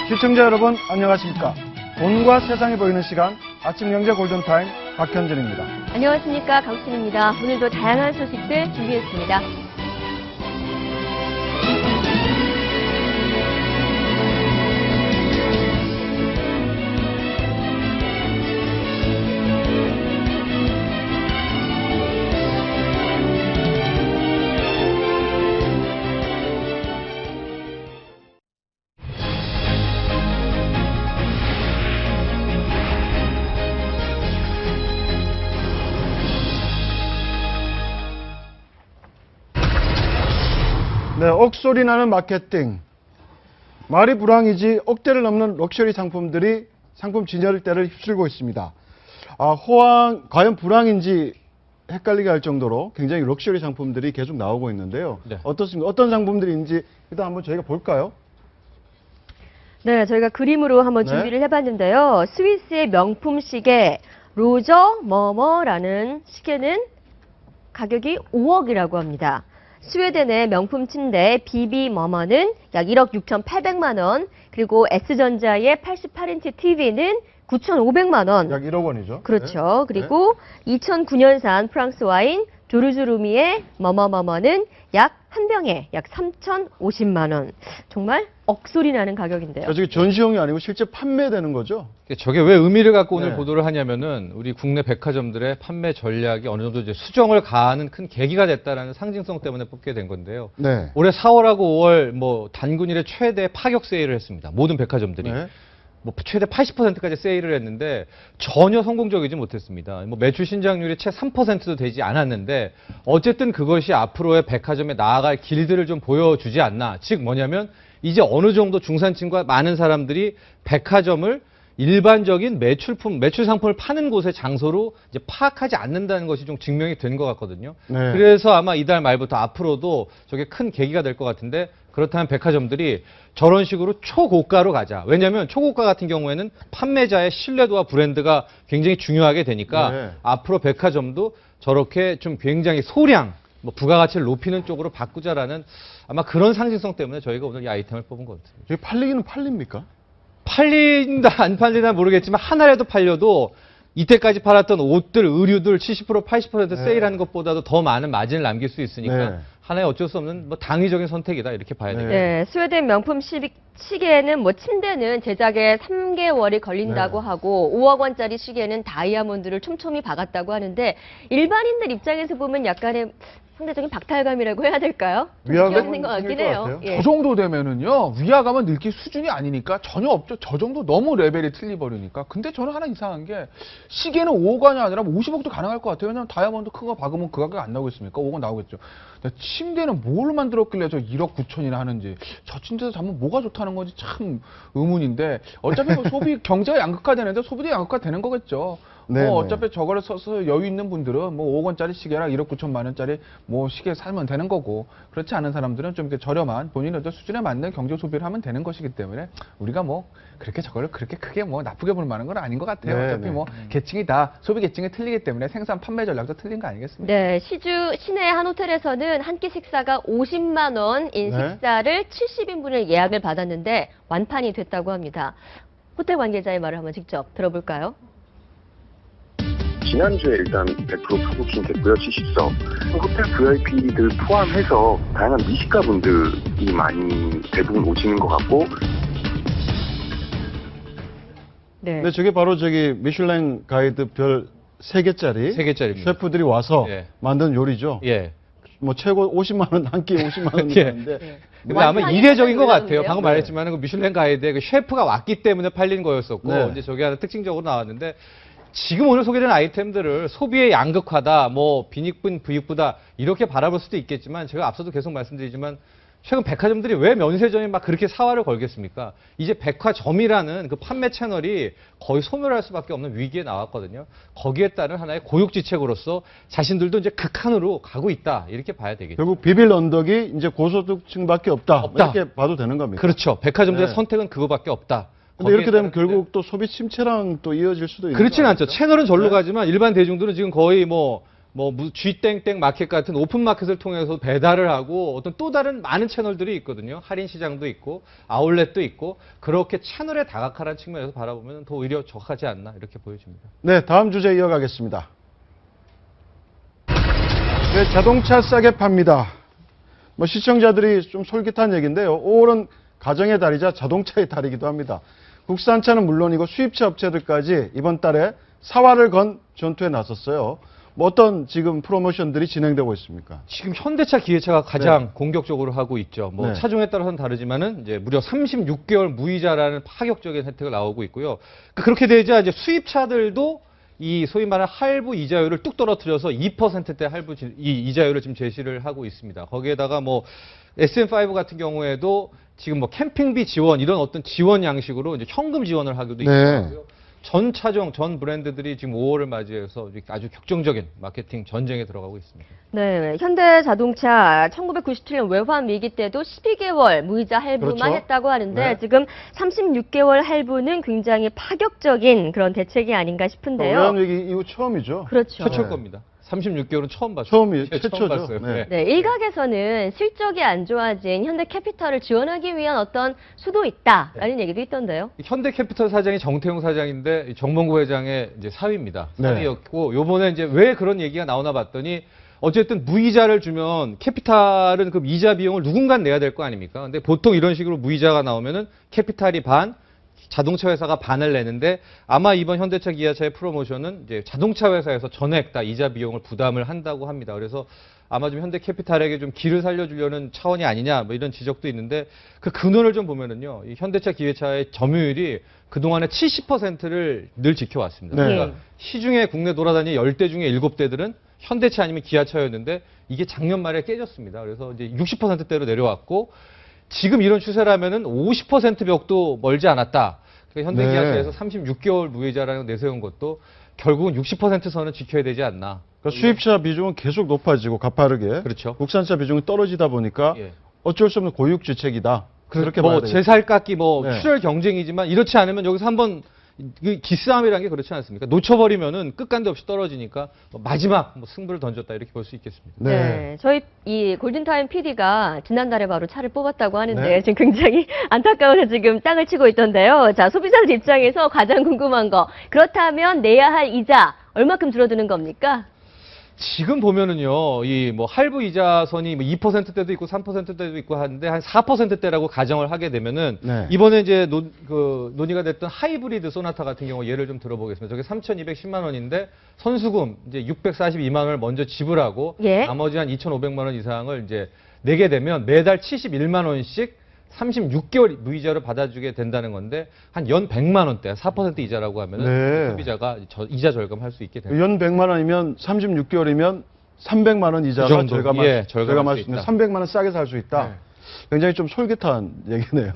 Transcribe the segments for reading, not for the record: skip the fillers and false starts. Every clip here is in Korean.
시청자 여러분 안녕하십니까. 돈과 세상이 보이는 시간 아침 경제 골든타임 박현진입니다. 안녕하십니까. 강신입니다. 오늘도 다양한 소식들 준비했습니다. 네, 억소리 나는 마케팅. 말이 불황이지 억대를 넘는 럭셔리 상품들이 상품 진열대를 휩쓸고 있습니다. 과연 불황인지 헷갈리게 할 정도로 굉장히 럭셔리 상품들이 계속 나오고 있는데요. 네. 어떻습니까? 어떤 상품들인지 일단 한번 저희가 볼까요? 네, 저희가 그림으로 한번 네. 준비를 해봤는데요. 스위스의 명품 시계 로저 머머라는 시계는 가격이 5억이라고 합니다. 스웨덴의 명품 침대 비비 머머는 약 1억 6,800만 원, 그리고 S전자의 88인치 TV는 9,500만 원. 약 1억 원이죠. 그렇죠. 네. 그리고 2009년산 프랑스 와인 조르주루미의 머머머머는 약 한 병에 약 3,050만 원. 정말 억소리 나는 가격인데요. 저게 전시용이 아니고 실제 판매되는 거죠? 저게 왜 의미를 갖고 오늘 네. 보도를 하냐면은 우리 국내 백화점들의 판매 전략이 어느 정도 이제 수정을 가하는 큰 계기가 됐다라는 상징성 때문에 뽑게 된 건데요. 네. 올해 4월하고 5월 뭐 단군 일의 최대 파격 세일을 했습니다. 모든 백화점들이. 네. 뭐 최대 80%까지 세일을 했는데 전혀 성공적이지 못했습니다. 뭐 매출 신장률이 채 3%도 되지 않았는데 어쨌든 그것이 앞으로의 백화점에 나아갈 길들을 좀 보여주지 않나. 즉 뭐냐면 이제 어느 정도 중산층과 많은 사람들이 백화점을 일반적인 매출 상품을 파는 곳의 장소로 이제 파악하지 않는다는 것이 좀 증명이 된 것 같거든요. 네. 그래서 아마 이달 말부터 앞으로도 저게 큰 계기가 될 것 같은데 그렇다면 백화점들이 저런 식으로 초고가로 가자. 왜냐하면 초고가 같은 경우에는 판매자의 신뢰도와 브랜드가 굉장히 중요하게 되니까 네. 앞으로 백화점도 저렇게 좀 굉장히 소량 부가가치를 높이는 쪽으로 바꾸자라는 아마 그런 상징성 때문에 저희가 오늘 이 아이템을 뽑은 것 같아요. 저게 팔리기는 팔립니까? 팔린다 안 팔리나 모르겠지만 하나라도 팔려도 이때까지 팔았던 옷들, 의류들 70% 80% 네. 세일하는 것보다도 더 많은 마진을 남길 수 있으니까 네. 하나의 어쩔 수 없는 당위적인 선택이다 이렇게 봐야 네. 되겠죠. 네, 스웨덴 명품 시계는 침대는 제작에 3개월이 걸린다고 네. 하고 5억 원짜리 시계는 다이아몬드를 촘촘히 박았다고 하는데 일반인들 입장에서 보면 약간의 상대적인 박탈감이라고 해야 될까요? 위화감은 느껴지는 것 같긴 생길 것 해요. 같아요. 예. 저 정도 되면은요, 위화감은 느낄 수준이 아니니까 전혀 없죠. 저 정도 너무 레벨이 틀려버리니까. 근데 저는 하나 이상한 게, 시계는 5억이 아니라 50억도 가능할 것 같아요. 왜냐면 다이아몬드 큰 거 박으면 그 가격 안 나오겠습니까? 5억 나오겠죠. 근데 침대는 뭘 만들었길래 저 1억 9천이나 하는지, 저 침대에서 자면 뭐가 좋다는 건지 참 의문인데, 어차피 뭐 소비, 경제가 양극화되는데 소비도 양극화되는 거겠죠. 네, 어차피 저거를 써서 여유 있는 분들은 뭐 5억 원짜리 시계랑 1억 9천만 원짜리 뭐 시계 사면 되는 거고, 그렇지 않은 사람들은 좀 이렇게 저렴한 본인의 어떤 수준에 맞는 경제 소비를 하면 되는 것이기 때문에 우리가 뭐 그렇게 저거를 그렇게 크게 뭐 나쁘게 볼 만한 건 아닌 것 같아요. 네, 어차피 네. 뭐 계층이 다 소비 계층이 틀리기 때문에 생산 판매 전략도 틀린 거 아니겠습니까? 네, 시내 한 호텔에서는 한 끼 식사가 50만 원인 네. 식사를 70인분을 예약을 받았는데 완판이 됐다고 합니다. 호텔 관계자의 말을 한번 직접 들어볼까요? 지난주에 일단 100% 프로부킹 됐고요. 70석. 호텔 VIP들 포함해서 다양한 미식가 분들이 많이 대부분 오시는 것 같고. 네. 네, 저게 바로 미슐랭 가이드 별 3개짜리 3개짜리입니다. 셰프들이 와서 예. 만든 요리죠. 예. 뭐 최고 50만 원, 한 끼에 50만 원이 예. 되는데 근데 아마 완판이 이례적인 것 됐다고 같아요. 방금 그러는데요? 말했지만 그 미슐랭 가이드에 그 셰프가 왔기 때문에 팔린 거였었고 네. 이제 저게 하나 특징적으로 나왔는데 지금 오늘 소개된 아이템들을 소비의 양극화다, 뭐 빈익분 부익부다 이렇게 바라볼 수도 있겠지만 제가 앞서도 계속 말씀드리지만 최근 백화점들이 왜 면세점에 막 그렇게 사활을 걸겠습니까? 이제 백화점이라는 그 판매 채널이 거의 소멸할 수밖에 없는 위기에 나왔거든요. 거기에 따른 하나의 고육지책으로서 자신들도 이제 극한으로 가고 있다 이렇게 봐야 되겠죠. 결국 비빌 언덕이 이제 고소득층밖에 없다. 없다. 이렇게 봐도 되는 겁니다. 그렇죠. 백화점들의 네. 선택은 그거밖에 없다. 근데 이렇게 되면 거기에 따른 결국 또 소비 침체랑 또 이어질 수도 있는 그렇진 거 않죠. 아닙니까? 채널은 절로 네. 가지만 일반 대중들은 지금 거의 뭐 뭐 G땡땡 마켓 같은 오픈 마켓을 통해서 배달을 하고 어떤 또 다른 많은 채널들이 있거든요. 할인 시장도 있고 아울렛도 있고 그렇게 채널에 다각화라는 측면에서 바라보면 더 오히려 적하지 않나 이렇게 보여집니다. 네, 다음 주제 이어가겠습니다. 네, 자동차 싸게 팝니다. 뭐 시청자들이 좀 솔깃한 얘기인데요. 5월은 가정의 달이자 자동차의 달이기도 합니다. 국산차는 물론이고 수입차 업체들까지 이번 달에 사활을 건 전투에 나섰어요. 뭐 어떤 지금 프로모션들이 진행되고 있습니까? 지금 현대차, 기아차가 가장 공격적으로 하고 있죠. 뭐 네. 차종에 따라서는 다르지만은 이제 무려 36개월 무이자라는 파격적인 혜택을 나오고 있고요. 그렇게 되자 이제 수입차들도 이 소위 말하는 할부 이자율을 뚝 떨어뜨려서 2%대 할부 이 이자율을 지금 제시를 하고 있습니다. 거기에다가 뭐 SM5 같은 경우에도 지금 뭐 캠핑비 지원 이런 어떤 지원 양식으로 이제 현금 지원을 하기도 네. 있고요. 전 차종, 전 브랜드들이 지금 5월을 맞이해서 아주 격정적인 마케팅 전쟁에 들어가고 있습니다. 네, 현대자동차 1997년 외환 위기 때도 12개월 무이자 할부만 그렇죠. 했다고 하는데 네. 지금 36개월 할부는 굉장히 파격적인 그런 대책이 아닌가 싶은데요. 외환위기 이후 처음이죠. 그렇죠. 최초일 네. 겁니다. 36개월은 처음 봤어요. 처음이에요. 네, 최초죠. 처음 봤어요. 네. 네, 일각에서는 실적이 안 좋아진 현대캐피털을 지원하기 위한 어떤 수도 있다라는 얘기도 있던데요. 현대캐피털 사장이 정태용 사장인데 정몽구 회장의 이제 사위입니다. 네. 사위였고 요번에 이제 왜 그런 얘기가 나오나 봤더니 어쨌든 무이자를 주면 캐피탈은 그 이자 비용을 누군가 내야 될 거 아닙니까? 근데 보통 이런 식으로 무이자가 나오면은 캐피탈이 반, 자동차 회사가 반을 내는데 아마 이번 현대차 기아차의 프로모션은 이제 자동차 회사에서 전액 다 이자 비용을 부담을 한다고 합니다. 그래서 아마 좀 현대캐피탈에게 좀 길을 살려주려는 차원이 아니냐 뭐 이런 지적도 있는데 그 근원을 좀 보면은요. 이 현대차 기아차의 점유율이 그동안에 70%를 늘 지켜왔습니다. 네. 그러니까 시중에 국내 돌아다니는 10대 중에 7대들은 현대차 아니면 기아차였는데 이게 작년 말에 깨졌습니다. 그래서 이제 60%대로 내려왔고 지금 이런 추세라면은 50% 벽도 멀지 않았다. 그러니까 네. 현대기아차에서 36개월 무이자라는 걸 내세운 것도 결국은 60% 선은 지켜야 되지 않나. 그러니까 수입차 비중은 계속 높아지고 가파르게. 그렇죠. 국산차 비중이 떨어지다 보니까 예. 어쩔 수 없는 고육지책이다. 그렇게 봐야 뭐 되겠죠. 제살 깎기 뭐 네. 출혈 경쟁이지만 이렇지 않으면 여기서 한번 기싸움이라는 게 그렇지 않습니까? 놓쳐버리면은 끝간데 없이 떨어지니까 뭐 마지막 뭐 승부를 던졌다 이렇게 볼 수 있겠습니다. 네. 저희 이 골든타임 PD가 지난달에 바로 차를 뽑았다고 하는데 네. 지금 굉장히 안타까워서 지금 땅을 치고 있던데요. 자, 소비자들 입장에서 가장 궁금한 거. 그렇다면 내야 할 이자 얼마큼 줄어드는 겁니까? 지금 보면은요, 이 뭐 할부 이자선이 뭐 2%대도 있고 3%대도 있고 하는데 한 4%대라고 가정을 하게 되면은 네. 이번에 이제 논의가 됐던 하이브리드 소나타 같은 경우 예를 좀 들어보겠습니다. 저게 3,210만 원인데 선수금 이제 642만 원을 먼저 지불하고 예. 나머지 한 2,500만 원 이상을 이제 내게 되면 매달 71만 원씩 36개월 무이자를 받아주게 된다는 건데 한 연 100만 원대 4% 이자라고 하면은 네. 소비자가 이자 절감할 수 있게 됩니다. 연 100만 원이면 36개월이면 300만 원 이자가 그 정도. 절감할, 예, 절감할 수 수 있는 있다. 300만 원 싸게 살 수 있다. 네. 굉장히 좀 솔깃한 얘기네요.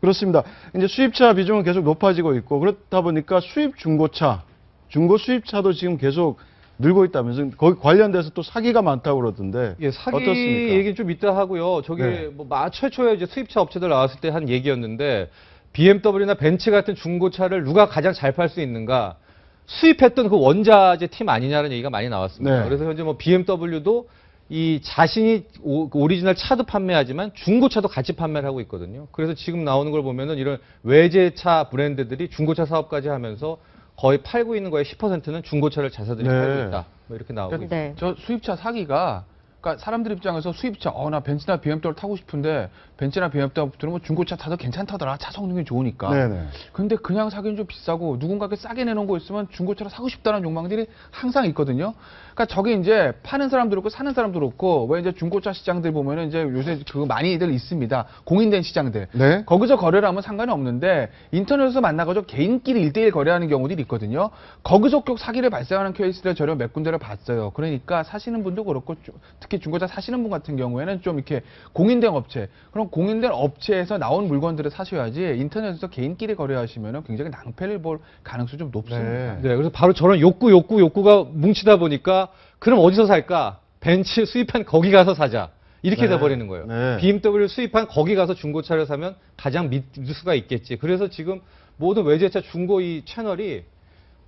그렇습니다. 이제 수입차 비중은 계속 높아지고 있고 그렇다 보니까 수입 중고차, 중고 수입차도 지금 계속 늘고 있다면서 거기 관련돼서 또 사기가 많다고 그러던데 예, 사기 어떻습니까? 얘기는 좀 이따 하고요. 저게 네. 뭐 최초에 이제 수입차 업체들 나왔을 때 한 얘기였는데 BMW나 벤츠 같은 중고차를 누가 가장 잘 팔 수 있는가? 수입했던 그 원자재 팀 아니냐는 얘기가 많이 나왔습니다. 네. 그래서 현재 뭐 BMW도 이 자신이 오리지널 차도 판매하지만 중고차도 같이 판매를 하고 있거든요. 그래서 지금 나오는 걸 보면은 이런 외제차 브랜드들이 중고차 사업까지 하면서 거의 팔고 있는 거의 10%는 중고차를 자사들이 네. 팔고 있다. 뭐 이렇게 나오고 있습니다. 네. 저 수입차 사기가 그러니까 사람들 입장에서 수입차 나 벤츠나 BMW를 타고 싶은데 벤츠나 BMW는 뭐 중고차 타도 괜찮다더라. 차 성능이 좋으니까. 네네. 근데 그냥 사기는 좀 비싸고 누군가가 싸게 내놓은 거 있으면 중고차를 사고 싶다는 욕망들이 항상 있거든요. 그러니까 저게 이제 파는 사람도 그렇고 사는 사람도 그렇고 왜 이제 중고차 시장들 보면은 이제 요새 그거 많이들 있습니다. 공인된 시장들. 네. 거기서 거래를 하면 상관이 없는데 인터넷에서 만나가지고 개인끼리 1대1 거래하는 경우들이 있거든요. 거기서 꼭 사기를 발생하는 케이스를 저를 몇 군데를 봤어요. 그러니까 사시는 분도 그렇고 특히 중고차 사시는 분 같은 경우에는 좀 이렇게 공인된 업체, 그럼 공인된 업체에서 나온 물건들을 사셔야지 인터넷에서 개인끼리 거래하시면 굉장히 낭패를 볼 가능성이 좀 높습니다. 네. 네, 그래서 바로 저런 욕구가 뭉치다 보니까 그럼 어디서 살까? 벤츠 수입한 거기 가서 사자. 이렇게 네. 돼버리는 거예요. 네. BMW 수입한 거기 가서 중고차를 사면 가장 믿을 수가 있겠지. 그래서 지금 모든 외제차 중고 이 채널이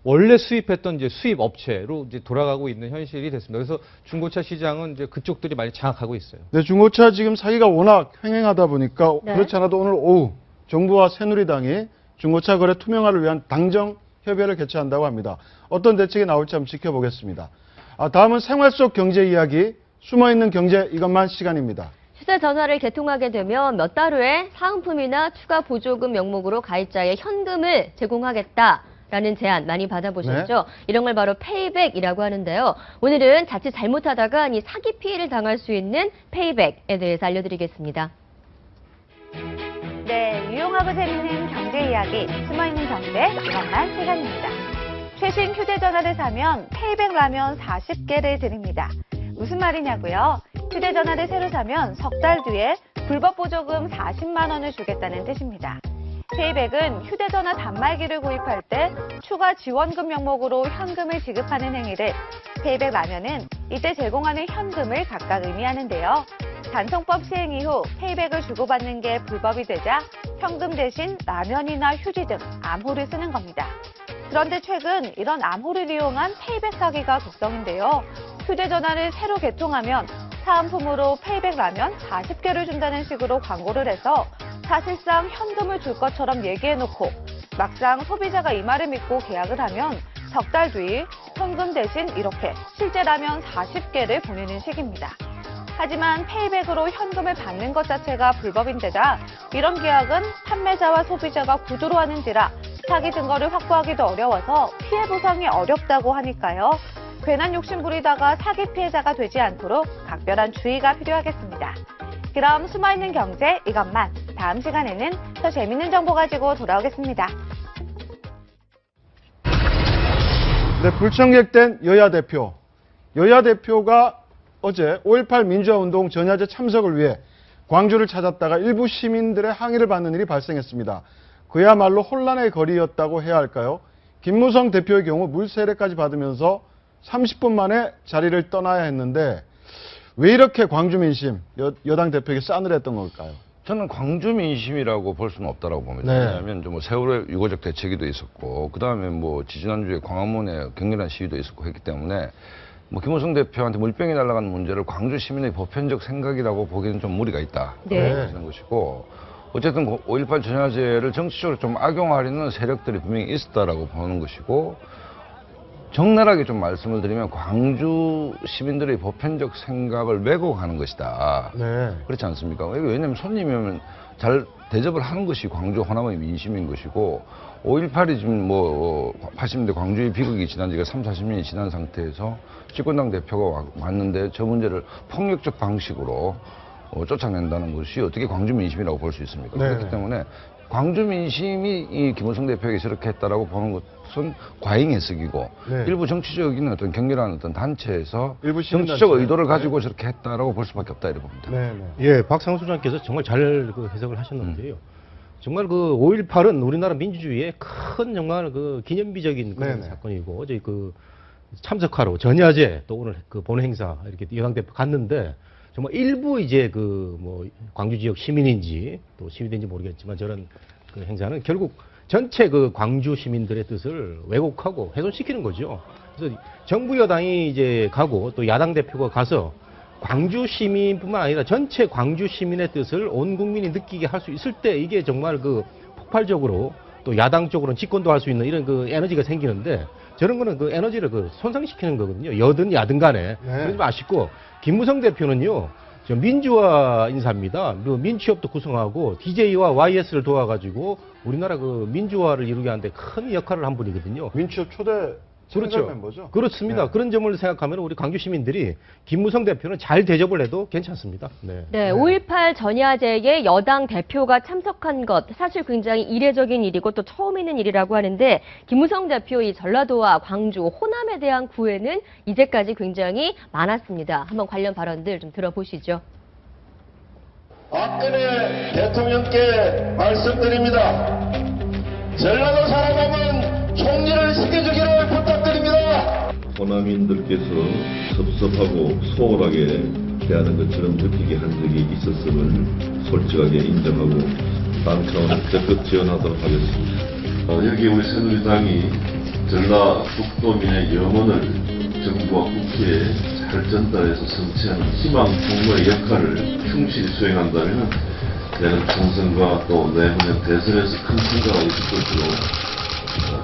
원래 수입했던 이제 수입 업체로 이제 돌아가고 있는 현실이 됐습니다. 그래서 중고차 시장은 이제 그쪽들이 많이 장악하고 있어요. 네, 중고차 지금 사기가 워낙 횡행하다 보니까 네. 그렇지 않아도 오늘 오후 정부와 새누리당이 중고차 거래 투명화를 위한 당정 협의회를 개최한다고 합니다. 어떤 대책이 나올지 한번 지켜보겠습니다. 다음은 생활 속 경제 이야기, 숨어있는 경제 이것만 시간입니다. 휴대전화를 개통하게 되면 몇 달 후에 사은품이나 추가 보조금 명목으로 가입자의 현금을 제공하겠다라는 제안 많이 받아보셨죠? 이런 걸 바로 페이백이라고 하는데요. 오늘은 자칫 잘못하다가 이 사기 피해를 당할 수 있는 페이백에 대해서 알려드리겠습니다. 네, 유용하고 재밌는 경제 이야기, 숨어있는 경제, 이것만 시간입니다. 최신 휴대전화를 사면 페이백 라면 40개를 드립니다. 무슨 말이냐고요? 휴대전화를 새로 사면 석 달 뒤에 불법 보조금 40만 원을 주겠다는 뜻입니다. 페이백은 휴대전화 단말기를 구입할 때 추가 지원금 명목으로 현금을 지급하는 행위를, 페이백 라면은 이때 제공하는 현금을 각각 의미하는데요. 단통법 시행 이후 페이백을 주고받는 게 불법이 되자 현금 대신 라면이나 휴지 등 암호를 쓰는 겁니다. 그런데 최근 이런 암호를 이용한 페이백 사기가 극성인데요. 휴대전화를 새로 개통하면 사은품으로 페이백 라면 40개를 준다는 식으로 광고를 해서 사실상 현금을 줄 것처럼 얘기해놓고 막상 소비자가 이 말을 믿고 계약을 하면 석 달 뒤 현금 대신 이렇게 실제 라면 40개를 보내는 식입니다. 하지만 페이백으로 현금을 받는 것 자체가 불법인데다 이런 계약은 판매자와 소비자가 구두로 하는지라 사기 증거를 확보하기도 어려워서 피해 보상이 어렵다고 하니까요. 괜한 욕심 부리다가 사기 피해자가 되지 않도록 각별한 주의가 필요하겠습니다. 그럼 숨어있는 경제 이것만, 다음 시간에는 더 재밌는 정보 가지고 돌아오겠습니다. 네, 불청객된 여야 대표. 여야 대표가 어제 5.18 민주화운동 전야제 참석을 위해 광주를 찾았다가 일부 시민들의 항의를 받는 일이 발생했습니다. 그야말로 혼란의 거리였다고 해야 할까요? 김무성 대표의 경우 물세례까지 받으면서 30분 만에 자리를 떠나야 했는데 왜 이렇게 광주 민심, 여당 대표에게 싸늘했던 걸까요? 저는 광주 민심이라고 볼 수는 없다고 봅니다. 네. 왜냐하면 뭐 세월의 유고적 대책위도 있었고, 그 다음에 뭐 지지난주에 광화문에 격렬한 시위도 있었고 했기 때문에 뭐 김무성 대표한테 물병이 날아가는 문제를 광주 시민의 보편적 생각이라고 보기에는 좀 무리가 있다. 네. 하는 것이고, 어쨌든 5.18 전야제를 정치적으로 좀 악용하려는 세력들이 분명히 있었다라고 보는 것이고, 적나라하게 좀 말씀을 드리면 광주 시민들의 보편적 생각을 왜곡하는 것이다. 네. 그렇지 않습니까? 왜냐하면 손님이 오면 잘 대접을 하는 것이 광주 호남의 민심인 것이고, 5.18이 지금 뭐 80년대 광주의 비극이 지난 지가 3, 40년이 지난 상태에서 집권당 대표가 왔는데 저 문제를 폭력적 방식으로 쫓아낸다는 것이 어떻게 광주 민심이라고 볼 수 있습니까? 네. 그렇기 때문에 광주 민심이 이 김무성 대표에게 저렇게 했다라고 보는 것은 과잉 해석이고, 네. 일부 정치적인 어떤 격렬한 어떤 단체에서 일부 시민 정치적 단체. 의도를 가지고 저렇게 했다라고 볼 수밖에 없다 이렇게 봅니다. 네, 네. 예, 박상수 소장께서 정말 잘 해석을 하셨는데요. 정말 그 5.18은 우리나라 민주주의의 큰 정말 그 기념비적인 그런 네네. 사건이고, 어제 그 참석하러 전야제 또 오늘 그 본행사 이렇게 여당 대표 갔는데 정말 일부 이제 그 뭐 광주 지역 시민인지 또 시민인지 모르겠지만 저런 그 행사는 결국 전체 그 광주 시민들의 뜻을 왜곡하고 훼손시키는 거죠. 그래서 정부 여당이 이제 가고 또 야당 대표가 가서 광주 시민뿐만 아니라 전체 광주 시민의 뜻을 온 국민이 느끼게 할 수 있을 때 이게 정말 그 폭발적으로 또 야당 쪽으로는 집권도 할 수 있는 이런 그 에너지가 생기는데 저런 거는 그 에너지를 그 손상시키는 거거든요. 여든 야든 간에. 그러지 마시고 김무성 대표는요. 저 민주화 인사입니다. 그 민취업도 구성하고 DJ와 YS를 도와가지고 우리나라 그 민주화를 이루게 하는데 큰 역할을 한 분이거든요. 민취업 초대 그렇죠. 멤버죠? 그렇습니다. 네. 그런 점을 생각하면 우리 광주 시민들이 김무성 대표는 잘 대접을 해도 괜찮습니다. 네. 네, 5.18 전야제에 여당 대표가 참석한 것 사실 굉장히 이례적인 일이고 또 처음 있는 일이라고 하는데 김무성 대표 이 전라도와 광주, 호남에 대한 구애는 이제까지 굉장히 많았습니다. 한번 관련 발언들 좀 들어보시죠. 박근혜 대통령께 말씀드립니다. 전라도 사람은 총리를 시켜주기를 부탁드립니다. 호남인들께서 섭섭하고 소홀하게 대하는 것처럼 느끼게 한 적이 있었음을 솔직하게 인정하고 당 차원에서 적극 지원하도록 하겠습니다. 여기 우리 새누리당이 전라북도민의 염원을 정부와 국회에 잘 전달해서 성취하는 희망 부모의 역할을 충실히 수행한다면 내년 총선과 또 내후년 대선에서 큰 성과가 있을 것으로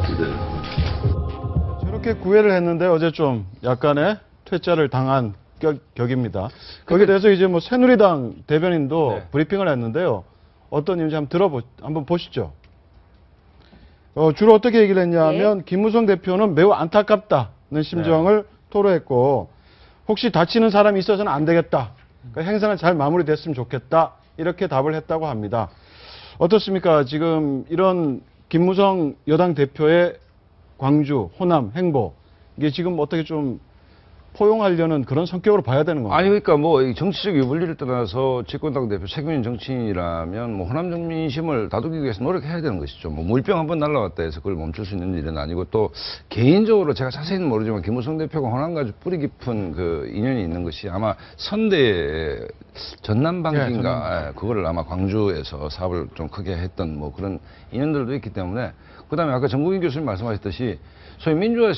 기대를 합니다. 저렇게 구애를 했는데 어제 좀 약간의 퇴짜를 당한 격입니다. 거기에 대해서 이제 뭐 새누리당 대변인도 네. 브리핑을 했는데요. 어떤 이유인지 한번 보시죠. 주로 어떻게 얘기를 했냐면 김무성 대표는 매우 안타깝다는 심정을 토로했고 혹시 다치는 사람이 있어서는 안 되겠다. 그러니까 행사는 잘 마무리됐으면 좋겠다. 이렇게 답을 했다고 합니다. 어떻습니까? 지금 이런 김무성 여당 대표의 광주, 호남, 행보 이게 지금 어떻게 좀 포용하려는 그런 성격으로 봐야 되는 건가요? 아니 그러니까 뭐 이 정치적 유불리를 떠나서 집권당 대표 책임있는 정치인이라면 뭐 호남 민심을 다독이기 위해서 노력해야 되는 것이죠. 뭐 물병 한번 날라왔다 해서 그걸 멈출 수 있는 일은 아니고 또 개인적으로 제가 자세히는 모르지만 김무성 대표가 호남과 아주 뿌리 깊은 그 인연이 있는 것이 아마 선대 전남 방지인가 그거를 아마 광주에서 사업을 좀 크게 했던 뭐 그런 인연들도 있기 때문에 그다음에 아까 정국인 교수님 말씀하셨듯이 소위 민주화,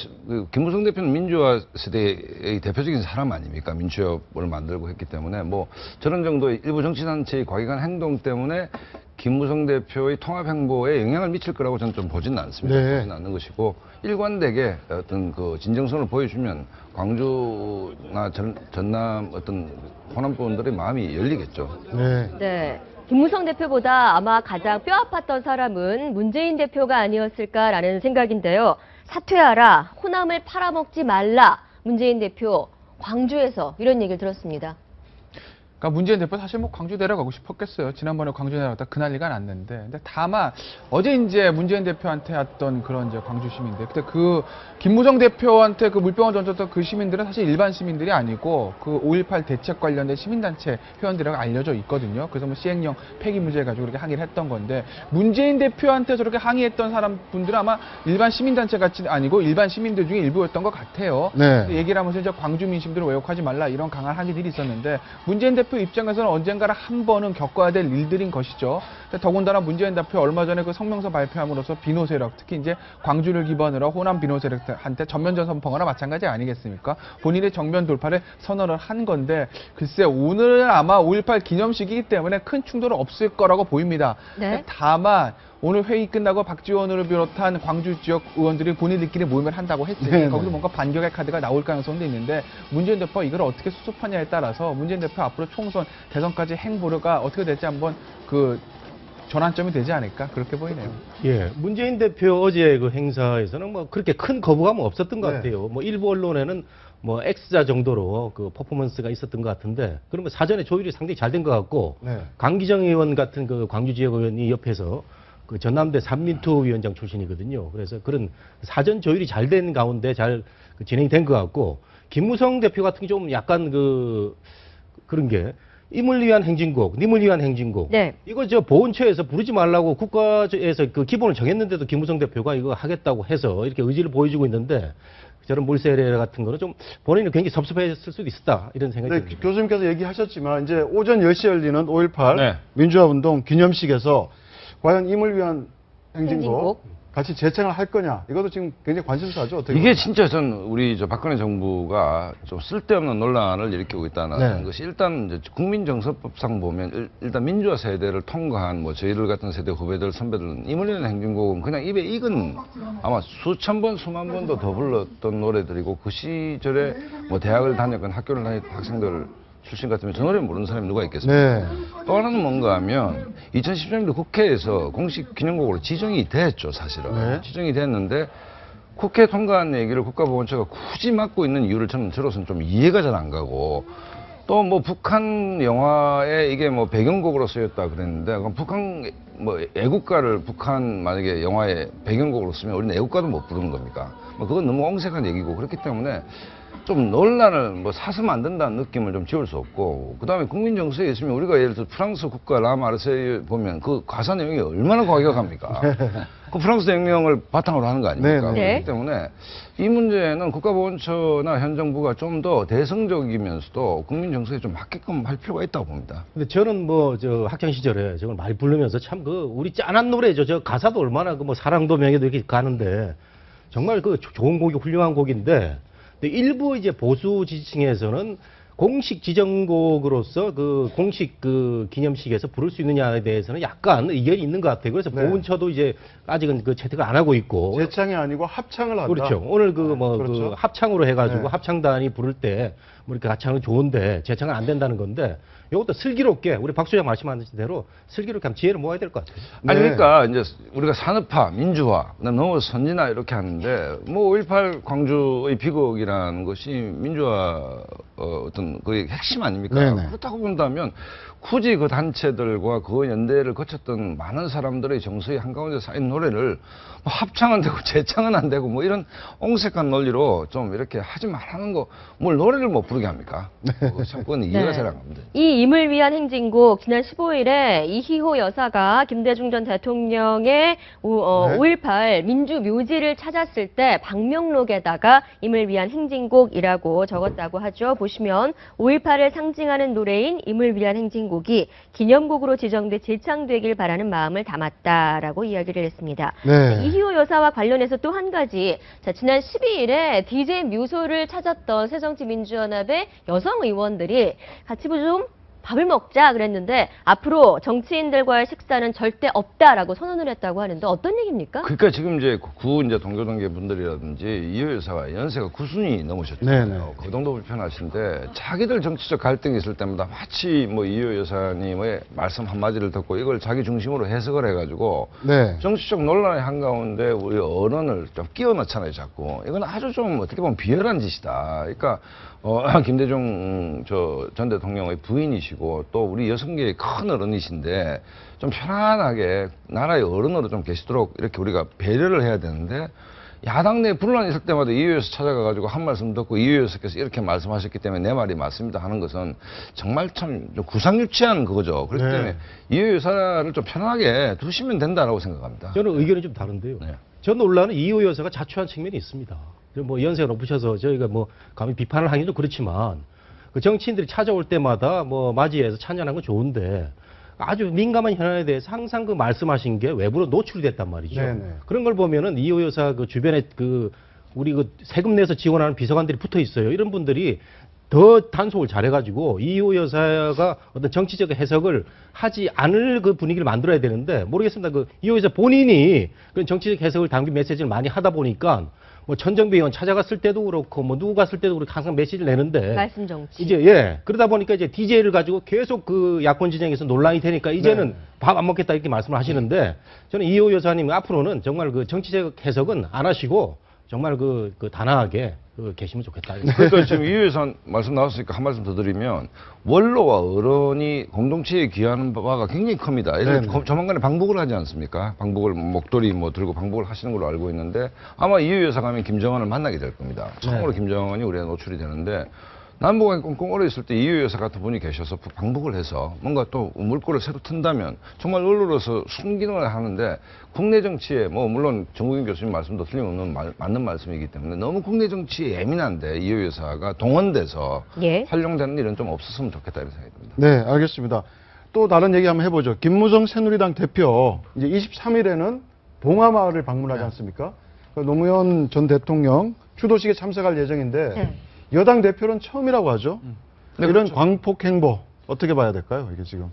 김무성 대표는 민주화 세대의 대표적인 사람 아닙니까? 민주협을 만들고 했기 때문에 뭐 저런 정도의 일부 정치단체의 과격한 행동 때문에 김무성 대표의 통합 행보에 영향을 미칠 거라고 저는 좀 보지는 않습니다. 네. 보지는 않는 것이고 일관되게 어떤 그 진정성을 보여주면 광주나 전남 어떤 호남 분들의 마음이 열리겠죠. 네. 네. 김무성 대표보다 아마 가장 뼈 아팠던 사람은 문재인 대표가 아니었을까라는 생각인데요. 사퇴하라, 호남을 팔아먹지 말라, 문재인 대표 광주에서 이런 얘기를 들었습니다. 그러니까 문재인 대표 사실 뭐 광주 내려가고 싶었겠어요. 지난번에 광주 내려갔다 그 난리가 났는데. 근데 다만 어제 이제 문재인 대표한테 했던 그런 이제 광주 시민들. 근데 그 김무성 대표한테 그 물병을 던졌던 그 시민들은 사실 일반 시민들이 아니고 그 5.18 대책 관련된 시민단체 회원들이라고 알려져 있거든요. 그래서 뭐 시행령 폐기 문제 가지고 그렇게 항의를 했던 건데 문재인 대표한테 저렇게 항의했던 사람 분들은 아마 일반 시민단체 같이 아니고 일반 시민들 중에 일부였던 것 같아요. 네. 얘기를 하면서 이제 광주 민심들을 왜곡하지 말라 이런 강한 항의들이 있었는데 문재인 대표 입장에서는 언젠가는 한 번은 겪어야 될 일들인 것이죠. 더군다나 문재인 대표 얼마 전에 그 성명서 발표함으로써 비노 세력, 특히 이제 광주를 기반으로 호남 비노 세력한테 전면전 선포하거나 마찬가지 아니겠습니까? 본인의 정면 돌파를 선언을 한 건데 글쎄 오늘 아마 5.18 기념식이기 때문에 큰 충돌은 없을 거라고 보입니다. 네. 다만 오늘 회의 끝나고 박지원 의원을 비롯한 광주 지역 의원들이 본인들끼리 모임을 한다고 했으니 네, 거기서 네. 뭔가 반격의 카드가 나올 가능성도 있는데 문재인 대표가 이걸 어떻게 수습하냐에 따라서 문재인 대표 앞으로 총선, 대선까지 행보가 어떻게 될지 한번 그 전환점이 되지 않을까 그렇게 보이네요. 예, 문재인 대표 어제 그 행사에서는 뭐 그렇게 큰 거부감은 없었던 것 네. 같아요. 뭐 일부 언론에는 뭐 X자 정도로 그 퍼포먼스가 있었던 것 같은데 그러면 사전에 조율이 상당히 잘 된 것 같고 네. 강기정 의원 같은 그 광주 지역 의원이 옆에서 그 전남대 삼민투 위원장 출신이거든요. 그래서 그런 사전 조율이 잘 된 가운데 잘 진행이 된 것 같고 김무성 대표 같은 게 좀 약간 그런 게 임을 위한 행진곡, 님을 위한 행진곡. 네. 이거 저 보훈처에서 부르지 말라고 국가에서 그 기본을 정했는데도 김무성 대표가 이거 하겠다고 해서 이렇게 의지를 보여주고 있는데 저런 물세례 같은 거는 좀 본인은 굉장히 섭섭했을 수도 있었다 이런 생각이 네, 듭니다. 교수님께서 얘기하셨지만 이제 오전 10시에 열리는 5.18 네. 민주화운동 기념식에서 과연 임을 위한 행진곡 행진곡. 같이 재창을 할 거냐 이것도 지금 굉장히 관심사죠. 어떻게 이게 보면. 진짜 전 우리 저 박근혜 정부가 좀 쓸데없는 논란을 일으키고 있다는 네. 것이 일단 이제 국민정서법상 보면 일단 민주화 세대를 통과한 뭐 저희들 같은 세대 후배들 선배들은 임을 위한 행진곡은 그냥 입에 익은 아마 수천 번 수만 번도 더 불렀던 노래들이고 그 시절에 뭐 대학을 다녔건 학교를 다녔던 학생들 출신 같으면 저 노래 모르는 사람이 누가 있겠습니까? 네. 또 하나는 뭔가 하면 2010년도 국회에서 공식 기념곡으로 지정이 됐죠, 사실은. 네. 지정이 됐는데 국회 통과한 얘기를 국가보훈처가 굳이 맡고 있는 이유를 저로서는 좀 이해가 잘 안 가고 또 뭐 북한 영화에 이게 뭐 배경곡으로 쓰였다 그랬는데 그럼 북한 뭐 애국가를 북한 만약에 영화의 배경곡으로 쓰면 우리는 애국가도 못 부르는 겁니까? 뭐 그건 너무 엉색한 얘기고 그렇기 때문에 좀 논란을 뭐 사서 만든다는 느낌을 좀 지울 수 없고 그다음에 국민 정서에 있으면 우리가 예를 들어 프랑스 국가 라마르세유 보면 그 가사 내용이 얼마나 과격합니까? 그 프랑스 혁명을 바탕으로 하는 거 아닙니까? 네, 네. 그렇기 때문에 이 문제는 국가보훈처나 현 정부가 좀 더 대승적이면서도 국민 정서에 좀 맞게끔 할 필요가 있다고 봅니다. 근데 저는 뭐 저 학창 시절에 저걸 많이 부르면서 참 그 우리 짠한 노래죠. 저 가사도 얼마나 그 뭐 사랑도 명예도 이렇게 가는데 정말 그 좋은 곡이 훌륭한 곡인데 근데 일부 이제 보수 지지층에서는 공식 지정곡으로서 그 공식 그 기념식에서 부를 수 있느냐에 대해서는 약간 의견이 있는 것 같아요. 그래서 네. 보훈처도 이제 아직은 그 채택을 안 하고 있고. 재창이 아니고 합창을 한다. 그렇죠. 오늘 그 뭐 그 그렇죠. 합창으로 해가지고 네. 합창단이 부를 때 뭐 이렇게 같이 하는 건 좋은데 재창은 안 된다는 건데 이것도 슬기롭게 우리 박 소장 말씀하신 대로 슬기롭게 한번 지혜를 모아야 될 것 같아요. 아니 네. 그러니까 이제 우리가 산업화, 민주화, 너무 선진화 이렇게 하는데 뭐 5.18 광주의 비극이라는 것이 민주화 어떤 그 핵심 아닙니까? 네네. 그렇다고 본다면 굳이 그 단체들과 그 연대를 거쳤던 많은 사람들의 정서의 한가운데 쌓인 노래를 뭐 합창은 되고 재창은 안 되고 뭐 이런 옹색한 논리로 좀 이렇게 하지 말라는 거 뭘 노래를 못 부르게 합니까? 참 그건 이해가 잘 안 갑니다. 이 임을 위한 행진곡 지난 15일에 이희호 여사가 김대중 전 대통령의 5.18 민주묘지를 찾았을 때 방명록에다가 임을 위한 행진곡이라고 적었다고 하죠. 보시면 5.18을 상징하는 노래인 임을 위한 행진곡이 기념곡으로 지정돼 재창되길 바라는 마음을 담았다라고 이야기를 했습니다. 네. 이희호 여사와 관련해서 또 한 가지, 자, 지난 12일에 DJ 뮤소를 찾았던 새정치민주연합의 여성 의원들이 같이 좀 밥을 먹자 그랬는데 앞으로 정치인들과의 식사는 절대 없다라고 선언을 했다고 하는데 어떤 얘기입니까? 그러니까 지금 이제 이제 동교동계 분들이라든지 이호 여사가 연세가 9순이 넘으셨잖아요. 네네. 그 정도 불편하신데 자기들 정치적 갈등이 있을 때마다 마치 뭐 이호 여사님의 말씀 한마디를 듣고 이걸 자기 중심으로 해석을 해가지고 네. 정치적 논란의 한가운데 우리 언론을 좀 끼워 넣잖아요, 자꾸. 이건 아주 좀 어떻게 보면 비열한 짓이다. 그러니까 김대중 전 대통령의 부인이시고 또 우리 여성계의 큰 어른이신데 좀 편안하게 나라의 어른으로 좀 계시도록 이렇게 우리가 배려를 해야 되는데 야당 내 분란이 있을 때마다 이호 여사 찾아가가지고 한 말씀 듣고 이호 여사께서 이렇게 말씀하셨기 때문에 내 말이 맞습니다 하는 것은 정말 참 구상유치한 그거죠. 그렇기 네. 때문에 이호 여사를 좀 편안하게 두시면 된다라고 생각합니다. 저는 의견이 좀 다른데요. 네. 저 논란은 이호 여사가 자초한 측면이 있습니다. 뭐 연세가 높으셔서 저희가 뭐 감히 비판을 하기도 그렇지만 그 정치인들이 찾아올 때마다 뭐 맞이해서 찬양하는 건 좋은데 아주 민감한 현안에 대해서 항상 그 말씀하신 게 외부로 노출이 됐단 말이죠. 네네. 그런 걸 보면은 이호 여사 그 주변에 그 우리 그 세금 내서 지원하는 비서관들이 붙어 있어요. 이런 분들이 더 단속을 잘해가지고 이호 여사가 어떤 정치적 해석을 하지 않을 그 분위기를 만들어야 되는데 모르겠습니다. 그 이호 여사 본인이 그런 정치적 해석을 담긴 메시지를 많이 하다 보니까 뭐 천정배 의원 찾아갔을 때도 그렇고 뭐 누구 갔을 때도 그렇고 항상 메시지를 내는데 말씀 정치. 이제 그러다 보니까 이제 DJ를 가지고 계속 그 야권 진영에서 논란이 되니까 이제는 네. 밥 안 먹겠다 이렇게 말씀을 하시는데 저는 이호 여사님 앞으로는 정말 그 정치적 해석은 안 하시고 정말 그 단아하게 계시면 좋겠다. 그러니까 지금 이호 여사 말씀 나왔으니까 한 말씀 더 드리면 원로와 어른이 공동체에 기여하는 바가 굉장히 큽니다. 예를 들어 조만간에 방북을 하지 않습니까? 방북을 목도리 뭐 들고 방북을 하시는 걸로 알고 있는데 아마 이호 여사 가면 김정은을 만나게 될 겁니다. 처음으로 김정은이 우리가 노출이 되는데 남북관계 꽁꽁 얼어 있을 때 이호 여사 같은 분이 계셔서 방북을 해서 뭔가 또 물꼬를 새로 튼다면 정말 언론으로서 순기능을 하는데 국내 정치에 뭐 물론 정국인 교수님 말씀도 틀림없는 맞는 말씀이기 때문에 너무 국내 정치에 예민한데 이호 여사가 동원돼서 예. 활용되는 일은 좀 없었으면 좋겠다 이런 생각이 듭니다. 네, 알겠습니다. 또 다른 얘기 한번 해보죠. 김무성 새누리당 대표 이제 23일에는 봉하마을을 방문하지 않습니까? 그 노무현 전 대통령 추도식에 참석할 예정인데 네. 여당 대표는 처음이라고 하죠. 네, 이런 그렇죠. 광폭 행보 어떻게 봐야 될까요? 이게 지금.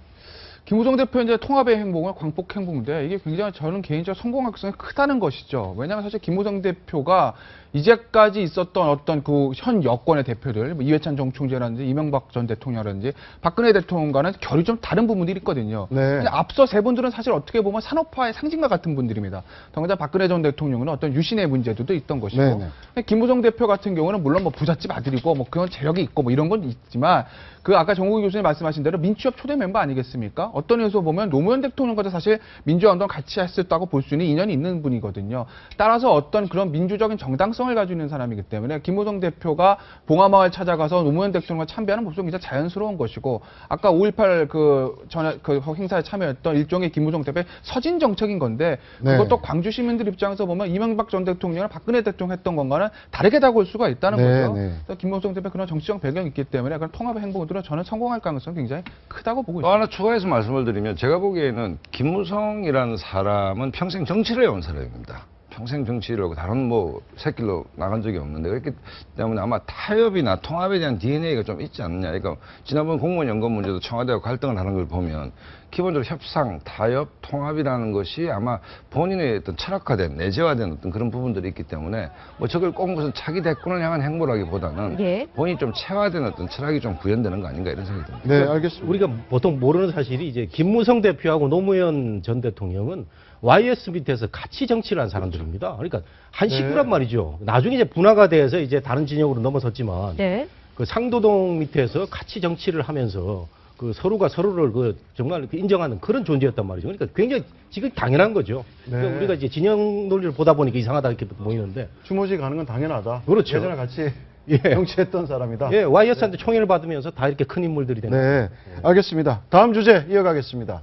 김무성 대표 이제 통합의 행보는 광폭 행보인데 이게 굉장히 저는 개인적으로 성공 가능성이 크다는 것이죠. 왜냐하면 사실 김무성 대표가 이제까지 있었던 어떤 그 현 여권의 대표들, 뭐 이회찬 전 총재라든지 이명박 전 대통령이라든지 박근혜 대통령과는 결이 좀 다른 부분들이 있거든요. 네. 근데 앞서 세 분들은 사실 어떻게 보면 산업화의 상징과 같은 분들입니다. 더군다나 박근혜 전 대통령은 어떤 유신의 문제도 있던 것이고, 네네. 근데 김무성 대표 같은 경우는 물론 뭐 부잣집 아들이고 뭐 그런 재력이 있고 뭐 이런 건 있지만 그 아까 정국인 교수님 말씀하신 대로 민주협 초대 멤버 아니겠습니까? 어떤 의미에서 보면 노무현 대통령과도 사실 민주화운동 같이 했었다고 볼 수 있는 인연이 있는 분이거든요. 따라서 어떤 그런 민주적인 정당성을 가지고 있는 사람이기 때문에 김무성 대표가 봉하마을 찾아가서 노무현 대통령과 참배하는 모습은 굉장히 자연스러운 것이고 아까 5.18 그 행사에 참여했던 일종의 김무성 대표의 서진 정책인 건데 네. 그것도 광주 시민들 입장에서 보면 이명박 전 대통령이나 박근혜 대통령 했던 것과는 다르게 다가올 수가 있다는 네, 거죠. 네. 그래서 김무성 대표 그런 정치적 배경이 있기 때문에 그런 통합의 행보들은 저는 성공할 가능성이 굉장히 크다고 보고 또 있습니다. 하나 추가해서 말씀을 드리면 제가 보기에는 김무성이라는 사람은 평생 정치를 해온 사람입니다. 평생 정치를 하고 다른 뭐 새길로 나간 적이 없는데 그렇기 때문에 아마 타협이나 통합에 대한 DNA가 좀 있지 않느냐. 그러니까 지난번 공무원 연금 문제도 청와대와 갈등을 하는 걸 보면 기본적으로 협상, 타협, 통합이라는 것이 아마 본인의 어떤 철학화된, 내재화된 어떤 그런 부분들이 있기 때문에 뭐 저걸 꼭 무슨 차기 대권을 향한 행보라기보다는 예. 본인이 좀 체화된 어떤 철학이 좀 구현되는 거 아닌가 이런 생각이 듭니다. 네, 알겠습니다. 우리가 보통 모르는 사실이 이제 김무성 대표하고 노무현 전 대통령은 YS 밑에서 같이 정치를 한 사람들입니다. 그러니까 한 식구란 말이죠. 나중에 이제 분화가 돼서 이제 다른 진영으로 넘어섰지만 네. 그 상도동 밑에서 같이 정치를 하면서 그 서로가 서로를 그 정말 인정하는 그런 존재였단 말이죠. 그러니까 굉장히 지금 당연한 거죠. 그러니까 우리가 이제 진영 논리를 보다 보니까 이상하다 이렇게 보이는데 주모지 가는 건 당연하다. 그렇죠. 예전에 같이 예. 정치했던 사람이다. 예, YS한테 총애를 받으면서 다 이렇게 큰 인물들이 되는 네, 알겠습니다. 다음 주제 이어가겠습니다.